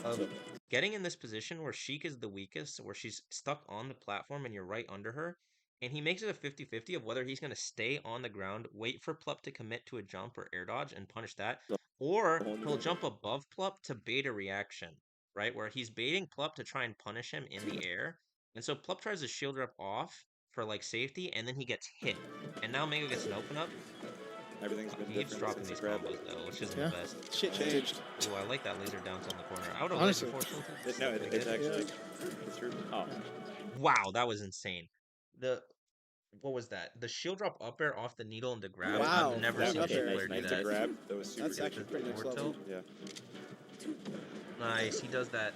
of getting in this position where Sheik is the weakest, where she's stuck on the platform and you're right under her. And he makes it a 50-50 of whether he's going to stay on the ground, wait for Plup to commit to a jump or air dodge and punish that, or he'll jump above Plup to bait a reaction, right? Where he's baiting Plup to try and punish him in the air. And so Plup tries to shield rep off for like safety, and then he gets hit. And now Mango gets an open up. Everything's been He keeps different dropping since these the grab. combos though, which isn't Yeah. the best. Shit changed. Ooh, I like that laser down on the corner. I would have Honestly. liked before tilted. No, Pretty it's good. actually it's true. Oh, Wow, that was insane. What was that? The shield drop up air off the needle into grab. Wow, I've never that seen a up air. player do Nice It's a that. grab. That was super That's good. actually pretty next Forward level. tilt. Yeah. Nice, he does that.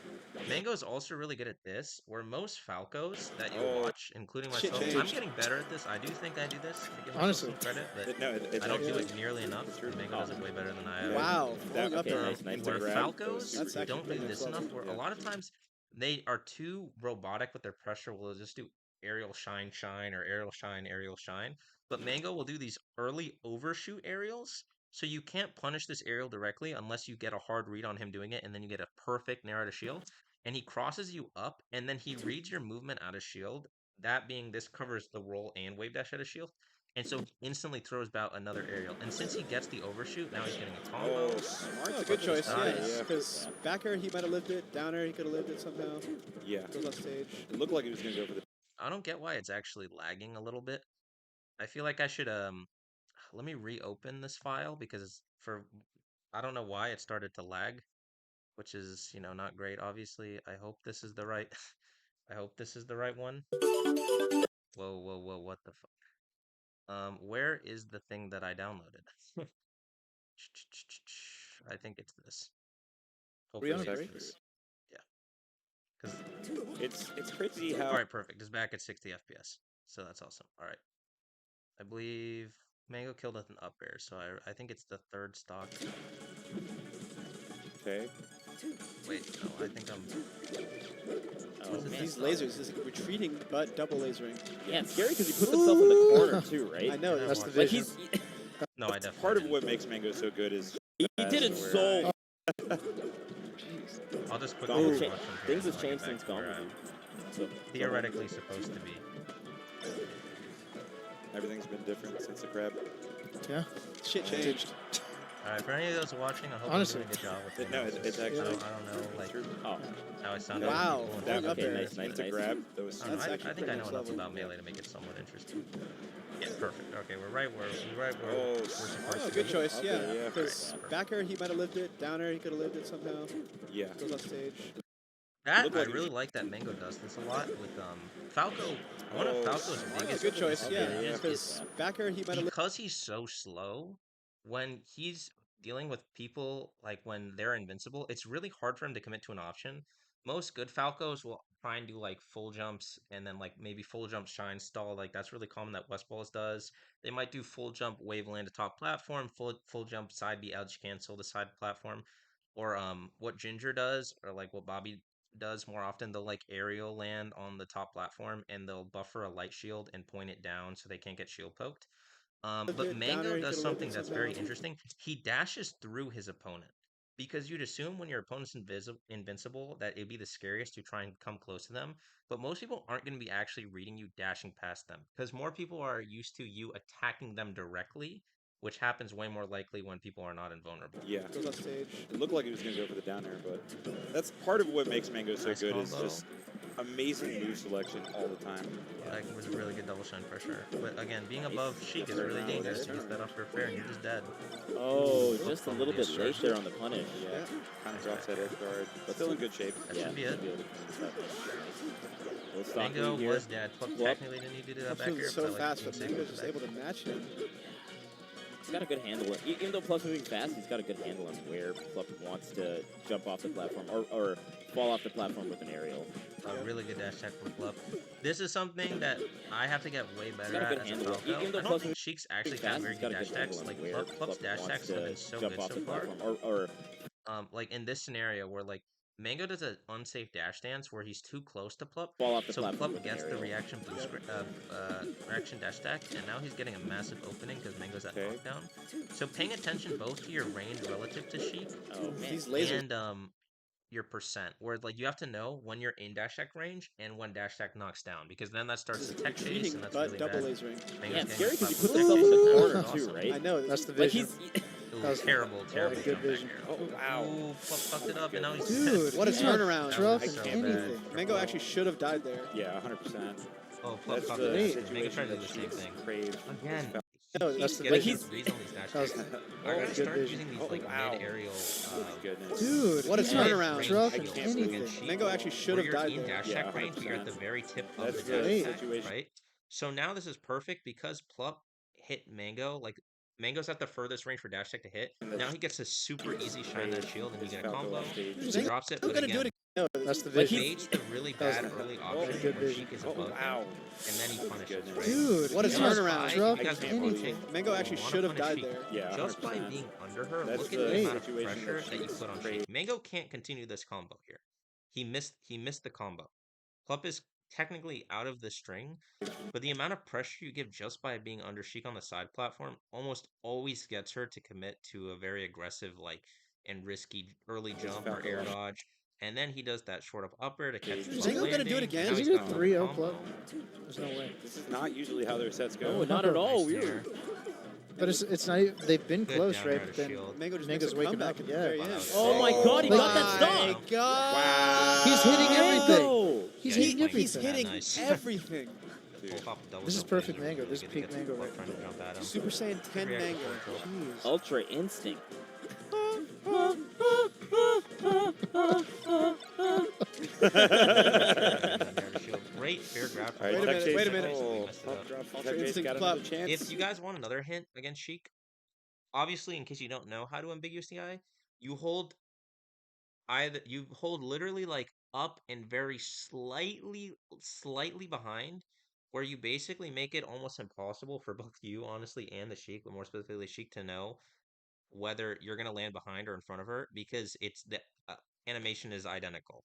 Mango's also really good at this, where most Falcos that you Oh. watch, including Shit myself, I'm changed. getting better at this. I do think I do this to give myself Honestly. some credit, but No, it's I don't do actually it nearly enough. It's true. Mango does it way better than I have. Wow, That- falling up okay, there. nice, nice. Where grab. That was Falcos super That's good. actually don't do pretty this next enough, level. where Yeah. a lot of times they are too robotic with their pressure. Will just do aerial shine, shine, or aerial shine, aerial shine. But Mango will do these early overshoot aerials, so you can't punish this aerial directly unless you get a hard read on him doing it, and then you get a perfect narrow to shield. And he crosses you up, and then he reads your movement out of shield. That being this covers the roll and wave dash out of shield. And so he instantly throws out another aerial. And since he gets the overshoot, now he's getting a combo. Oh, smart. That's a good choice, Nice. yeah. Because back air, he might have lived it. Down air, he could have lived it somehow. Yeah. Goes on stage. It looked like he was gonna go for the. I don't get why it's actually lagging a little bit. I feel like I should let me reopen this file because I don't know why it started to lag, which is, not great obviously. I hope this is the right I hope this is the right one. Whoa, whoa, whoa, what the fuck? Where is the thing that I downloaded? I think it's this. Hopefully on a it's break? this. Yeah. Cuz It's crazy how. all right, perfect. It's back at 60 FPS. So that's awesome. All right. I believe Mango killed with an up air, so I think it's the third stock. Okay. Wait, no, I think I'm. Oh, it man. These lasers, is retreating but double lasering. Yeah, it's scary because he puts himself in the corner too, right? I know. Yeah, That's the watch. Like vision. he's No, I definitely. Part of didn't. what makes Mango so good is he did it where- so. I'll just Things quickly have watch cha- him here things have until I get changed back since to where Gone. So, Theoretically supposed to be. Everything's been different since the crab. Yeah. Shit changed. All right, for any of those watching, I hope Honestly. you're doing a good job with it. No, it's actually. I don't know, like oh, how I sounded. Wow. People That interpret up it there. as, Nice, but nice. Grab. That was. I don't know, That's I actually think I know pretty enough next about level. Melee to make it somewhat interesting. Yeah, perfect. Okay, we're right where Oh, we're supposed Oh, to good be. choice. Okay, Yeah. yeah. Because back air he might have lived it. Down air he could have lived it somehow. Yeah. Goes off stage. That Looked I like he was- really like that Mango does this a lot with Falco. One of Oh, Falco's Oh, biggest good choice. Yeah. disadvantages Because is back air he might have lived. because he's so slow. When he's dealing with people like when they're invincible, it's really hard for him to commit to an option. Most good Falcos will try and do like full jumps and then like maybe full jump shine stall. Like that's really common that West Balls does. They might do full jump wave land to top platform, full jump side B edge cancel to side platform, or what Ginger does or like what Bobby does more often. They'll like aerial land on the top platform and they'll buffer a light shield and point it down so they can't get shield poked. But it. Down air Mango he does could have lived something it that's somehow. very interesting. He dashes through his opponent because you'd assume when your opponent's invincible that it'd be the scariest to try and come close to them. But most people aren't going to be actually reading you dashing past them because more people are used to you attacking them directly, which happens way more likely when people are not invulnerable. Yeah. Goes off stage. It looked like he was going to go for the down air, but that's part of what makes Mango so Nice good is combo. just amazing move selection all the time. That was a really good double shine for sure. But again, being above Sheik is really dangerous. You get that off for fair and you're just dead. Oh, just a little bit late there on the punish. Yeah. Kind of drops that edge guard, but still in good shape. That Yeah, should be it. be able to finish that nice. Little stock Mango lead here. was dead. Plup technically didn't need to do that That back moves here. so but I like fast, being but safe Mango's with just the able back. to match him. He's got a good handle. Even though Plup's moving fast, he's got a good handle on where Plup wants to jump off the platform or fall off the platform with an aerial. A really good dash tech from Plup. This is something that I have to get way better got a at good as a handle. Falco. Even though I don't Plup's think Sheik's actually fast, got very he's good got a dash good handle techs. on Like where Plup's dash wants techs have to been so jump good off so the far. platform. Or Like in this scenario where like Mango does an unsafe dash dance where he's too close to Plup, fall off the so platform Plup with an gets the aerial. reaction boost, reaction dash stack, and now he's getting a massive opening because Mango's at Okay. knockdown. So paying attention both to your range relative to Sheik Oh man. These lasers. and your percent, where like you have to know when you're in dash tech range and when dash tech knocks down, because then that starts the tech chase Reading, and that's but really double bad. lasering. Mango's Yeah, it's getting scary because he Plup puts tech himself in chase, the which corner is too, awesome. right? I know. That's the Like vision. he's Ooh, That was terrible good jump back vision. here. Oh, wow. Ooh, Plup fucked it up and now he's Dude, What a he's not turnaround. dropping So anything. bad. Mango actually should have died there. Yeah, 100%. Oh, Plup That's caught the the dash. situation Mango tried to do that the same Sheik's thing. crave. Again, No, he that's keeps the getting vision. the reads on these dash That was- techs. that I was gotta good start vision. using these Oh, like wow. mid-aerial Goodness. Dude, What a he's not turnaround. dropping I can't believe anything. it. Sheik, Mango actually should where have you're died in there. dash Yeah, tech range, but you're at the 100%. very tip of That's the the dash tech, situation. right? So now this is perfect because Plup hit Mango. Like Mango's at the furthest range for dash tech to hit. Now he gets a super easy shine that shield, and you Is get a Falco combo. off stage. He drops it, I'm but gonna do again, it No, that's the Like vision. baits the really That was bad the- early Oh, option good where vision. Sheik is Oh, above him, wow. and then he punishes, Goodness. right? Dude, What a he's not turnaround. dropping You guys are anything. watching. Mango actually You wanna should have punish died Sheik. there. Yeah, Just by 100%. being under her, That's look at the the amount of situation pressure that that you Sheik's put on crave. Sheik. Mango can't continue this combo here. He missed the combo. Plup is technically out of the string, but the amount of pressure you give just by being under Sheik on the side platform almost always gets her to commit to a very aggressive and risky early jump or Falco air off. dodge. And then he does that short up upper to catch Is Plup Mango gonna do it landing, again? and now Is he's he got gonna another 3-0 combo. Plup? There's no way. This is not usually how their sets go. No, not at all. Nice Weird. there. But it's not even, they've been Good close, down right? air to But then shield. Mango just Mango's makes a waking comeback up, at the yeah. very Wow, end. that was Oh my God, he got that my stop. God. Wow. he's hitting everything. Mango! He's Yeah, hitting he's He's everything. hitting Nice. everything. Full pop double This is jump perfect laser, Mango. really This is good to peak get Mango Plup right trying to jump at him. Super Saiyan 10 Reaction Mango. control. Jeez. Ultra instinct. Great fair grab. All right, Wait a tech minute, chase. wait a minute. Oh, Messed it up. Ultra Tech chase instinct got Plup. another chance. If you guys want another hint against Sheik, obviously, in case you don't know how to ambiguous the eye, you hold literally like up and very slightly behind, where you basically make it almost impossible for both you, honestly, and the Sheik, but more specifically the Sheik, to know whether you're gonna land behind or in front of her because it's the animation is identical.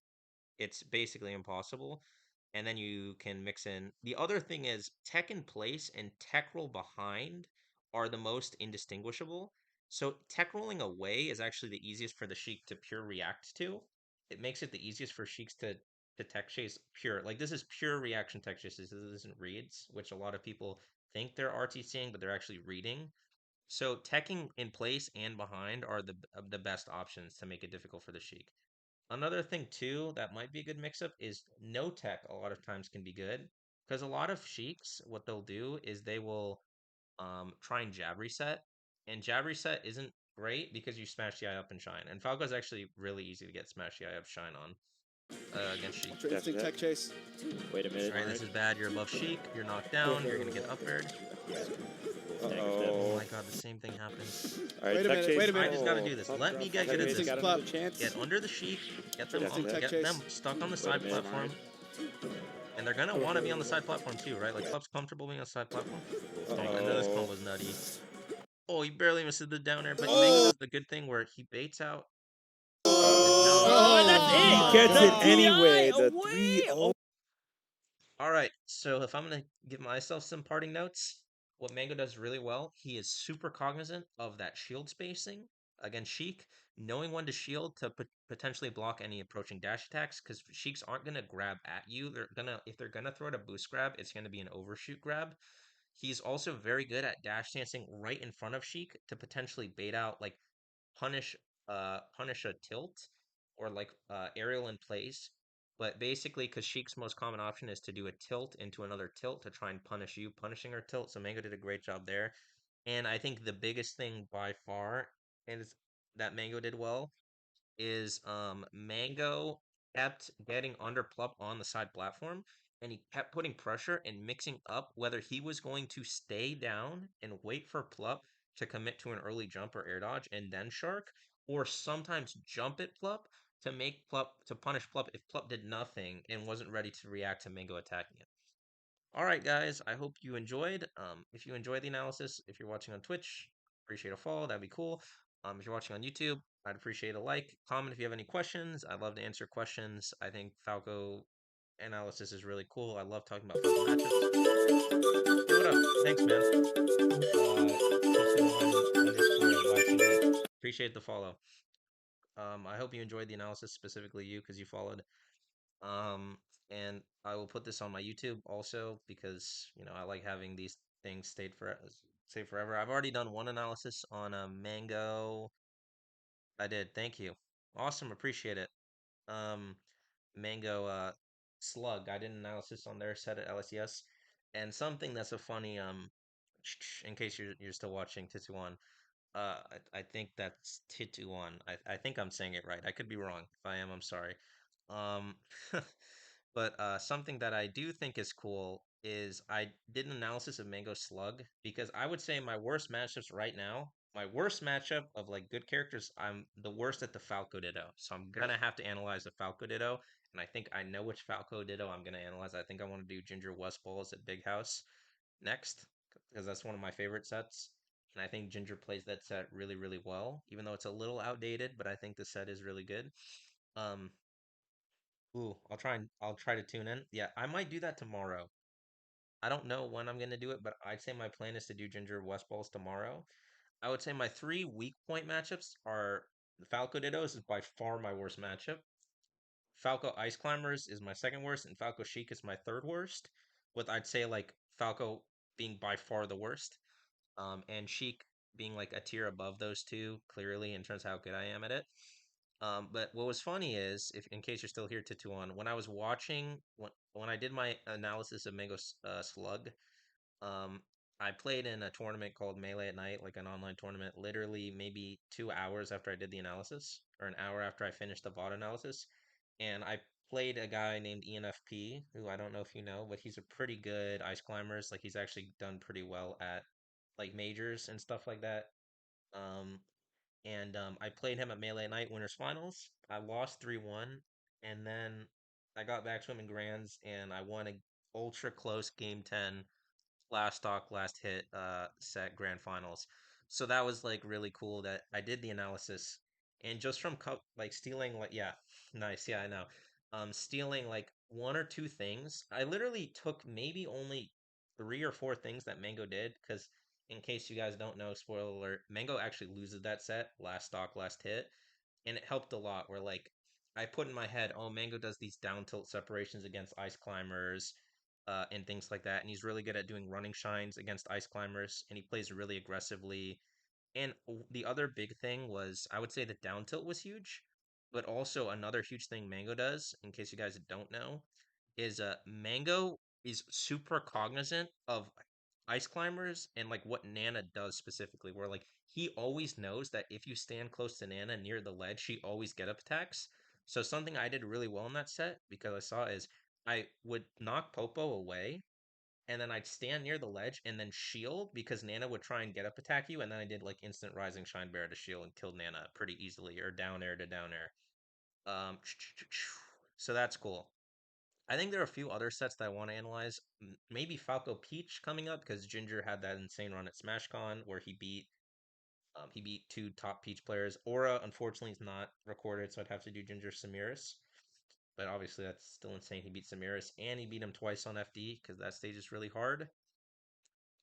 It's basically impossible. And then you can mix in. The other thing is tech in place and tech roll behind are the most indistinguishable. So tech rolling away is actually the easiest for the Sheik to pure react to. It makes it the easiest for Sheiks to to tech chase pure. Like this is pure reaction tech chase. This isn't reads, which a lot of people think they're RTCing, but they're actually reading. So teching in place and behind are the best options to make it difficult for the Sheik. Another thing too that might be a good mix-up is no tech a lot of times can be good because a lot of Sheiks, what they'll do is they will try and jab reset, and jab reset isn't great because you smash the eye up and shine. And Falco is actually really easy to get smash the eye up shine on against Sheik. Ultra instinct tech chase. Wait a minute. All right, this is bad. You're above Sheik. You're knocked down. You're gonna get up aired. Oh my god, the same thing happens. All right, Wait a tech minute, chase. wait a I minute. just gotta do this. Let me get good at Instinct this. got Plup. another chance. Get under the Sheik. Get them Instinct tech get chase. them stuck on the side a minute, platform. And they're gonna want to be on the side platform too, right? Like Plup's comfortable being on the side platform. Oh, I know this combo's nutty. Oh, he barely misses the down air, but Mango does the good thing where he baits out. Oh, that's it. He gets it The anyway. DI The away. 3-0. All right, so if I'm gonna give myself some parting notes, what Mango does really well, he is super cognizant of that shield spacing against Sheik, knowing when to shield to potentially block any approaching dash attacks. Because Sheiks aren't gonna grab at you. If they're gonna throw it a boost grab, it's gonna be an overshoot grab. He's also very good at dash dancing right in front of Sheik to potentially bait out, like punish punish a tilt or like aerial in place. But basically, because Sheik's most common option is to do a tilt into another tilt to try and punish you, punishing her tilt. So Mango did a great job there. And I think the biggest thing by far is that Mango did well is Mango kept getting under Plup on the side platform, and he kept putting pressure and mixing up whether he was going to stay down and wait for Plup to commit to an early jump or air dodge and then shark, or sometimes jump at Plup to make Plup to punish Plup if Plup did nothing and wasn't ready to react to Mango attacking it. All right, guys, I hope you enjoyed. If you enjoyed the analysis, if you're watching on Twitch, appreciate a follow. That'd be cool. If you're watching on YouTube, I'd appreciate a like, comment if you have any questions. I'd love to answer questions. I think Falco analysis is really cool. I love talking about Falco matchups. Hey, what up? Thanks, man. T21_YTV. Appreciate the follow. I hope you enjoyed the analysis, specifically you, because you followed. Um, and I will put this on my YouTube also because I like having these things stay forever. I've already done one analysis on a Mango. I did. Thank you. Awesome. Appreciate it. Um, Mango Slug. I did an analysis on their set at LSES, and something that's a funny in case you're still watching Tituan. I think that's Tituan. I think I'm saying it right. I could be wrong. If I am, I'm sorry. Um, but something that I do think is cool is I did an analysis of Mango Slug because I would say my worst matchups right now, my worst matchup of like good characters, I'm the worst at the Falco Ditto. So I'm gonna have to analyze the Falco Ditto, and I think I know which Falco Ditto I'm gonna analyze. I think I want to do Ginger West Balls at Big House next because that's one of my favorite sets. And I think Ginger plays that set really, really well, even though it's a little outdated, but I think the set is really good. Um, Ooh, I'll try to tune in. Yeah, I might do that tomorrow. I don't know when I'm gonna do it, but I'd say my plan is to do Ginger West Balls tomorrow. I would say my three weak point matchups are the Falco Dittos is by far my worst matchup. Falco Ice Climbers is my second worst, and Falco Sheik is my third worst. With I'd say like Falco being by far the worst, and Sheik being like a tier above those two, clearly in terms of how good I am at it. But what was funny is, if in case you're still here, Tituan, when I was watching when I did my analysis of Mango Slug, um, I played in a tournament called Melee at Night, like an online tournament, literally maybe 2 hours after I did the analysis, or an hour after I finished the VOD analysis, and I played a guy named ENFP, who I don't know if you know, but he's a pretty good ice climbers. Like he's actually done pretty well at like majors and stuff like that. Um, and I played him at Melee Night Winners Finals. I lost 3-1, and then I got back to him in Grands, and I won a ultra close Game 10 last stock, last hit set Grand Finals. So that was like really cool that I did the analysis, and just from like stealing like yeah, nice, yeah, I know. Stealing like one or two things. I literally took maybe only three or four things that Mango did because in case you guys don't know, spoiler alert, Mango actually loses that set, last stock, last hit, and it helped a lot. Where like I put in my head, oh, Mang0 does these down tilt separations against ice climbers, and things like that, and he's really good at doing running shines against ice climbers, and he plays really aggressively. And the other big thing was, I would say the down tilt was huge, but also another huge thing Mang0 does, in case you guys don't know, is Mang0 is super cognizant of ice climbers and like what Nana does specifically, where like he always knows that if you stand close to Nana near the ledge, she always get up attacks. So something I did really well in that set because I saw is I would knock Popo away and then I'd stand near the ledge and then shield because Nana would try and get up attack you, and then I did like instant rising shine bear to shield and killed Nana pretty easily, or down air to down air. Um, so that's cool. I think there are a few other sets that I want to analyze. Maybe Falco Peach coming up because Ginger had that insane run at SmashCon where he beat two top Peach players. Aura unfortunately is not recorded, so I'd have to do Ginger Samiris. But obviously that's still insane. He beat Samiris and he beat him twice on FD because that stage is really hard.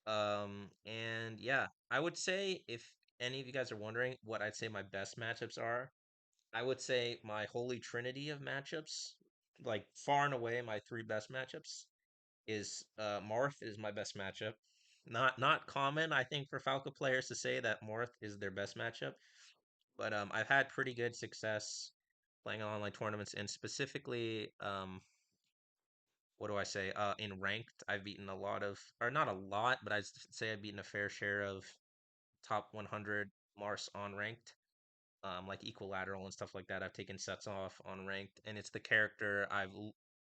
And yeah, I would say if any of you guys are wondering what I'd say my best matchups are, I would say my holy trinity of matchups, like far and away my three best matchups is Marth is my best matchup. Not common, I think, for Falco players to say that Marth is their best matchup, but I've had pretty good success playing online tournaments, and specifically what do I say? In ranked, I've beaten a lot of, or not a lot, but I'd say I've beaten a fair share of top 100 Mars on ranked, like equilateral and stuff like that. I've taken sets off on ranked, and it's the character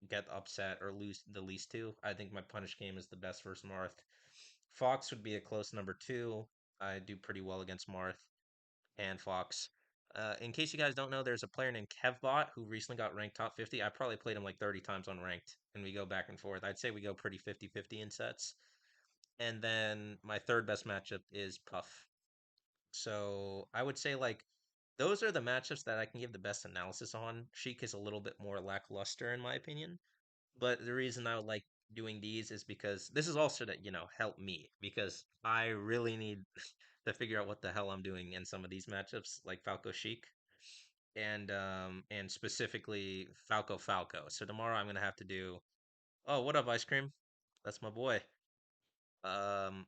get upset or lose the least to. I think my punish game is the best versus Marth. Fox would be a close number two. I do pretty well against Marth and Fox. In case you guys don't know, there's a player named Kevbot who recently got ranked top 50. I probably played him like 30 times on ranked, and we go back and forth. I'd say we go pretty 50-50 in sets. And then my third best matchup is Puff. So I would say like those are the matchups that I can give the best analysis on. Sheik is a little bit more lackluster in my opinion, but the reason I would like doing these is because this is also to, help me because I really need to figure out what the hell I'm doing in some of these matchups, like Falco Sheik and specifically Falco Falco. So tomorrow I'm gonna have to do. Oh, what up, ice cream? That's my boy. Um,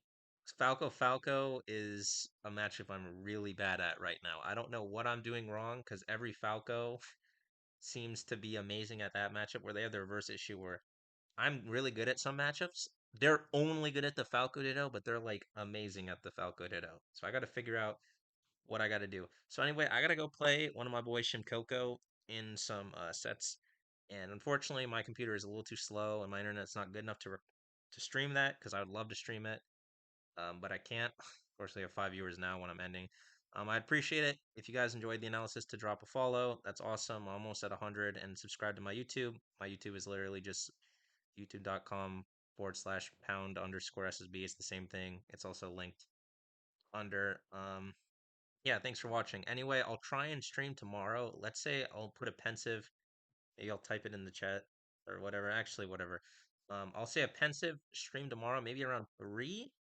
Falco Falco is a matchup I'm really bad at right now. I don't know what I'm doing wrong because every Falco seems to be amazing at that matchup where they have the reverse issue where I'm really good at some matchups. They're only good at the Falco Ditto, but they're like amazing at the Falco Ditto. So I got to figure out what I got to do. So anyway, I got to go play one of my boys Shimkoko in some sets. And unfortunately, my computer is a little too slow and my internet's not good enough to stream that because I would love to stream it, but I can't. Of course, we have 5 viewers now when I'm ending. I'd appreciate it if you guys enjoyed the analysis to drop a follow. That's awesome. I'm almost at 100, and subscribe to my YouTube. My YouTube is literally just youtube.com/pound underscore SSB. It's the same thing. It's also linked under. Yeah, thanks for watching. Anyway, I'll try and stream tomorrow. Let's say I'll put a pensive. Maybe I'll type it in the chat or whatever. Actually, whatever. I'll say a pensive stream tomorrow, maybe around 3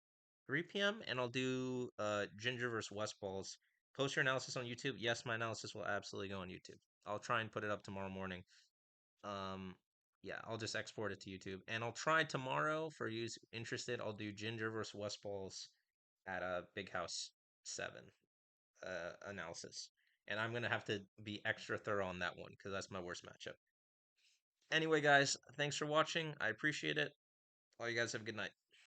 p.m. and I'll do Ginger versus West Balls. Post your analysis on YouTube. Yes, my analysis will absolutely go on YouTube. I'll try and put it up tomorrow morning. Um, yeah, I'll just export it to YouTube, and I'll try tomorrow for you interested. I'll do Ginger versus West Balls at a Big House 7 analysis, and I'm gonna have to be extra thorough on that one because that's my worst matchup. Anyway, guys, thanks for watching. I appreciate it. All you guys have a good night.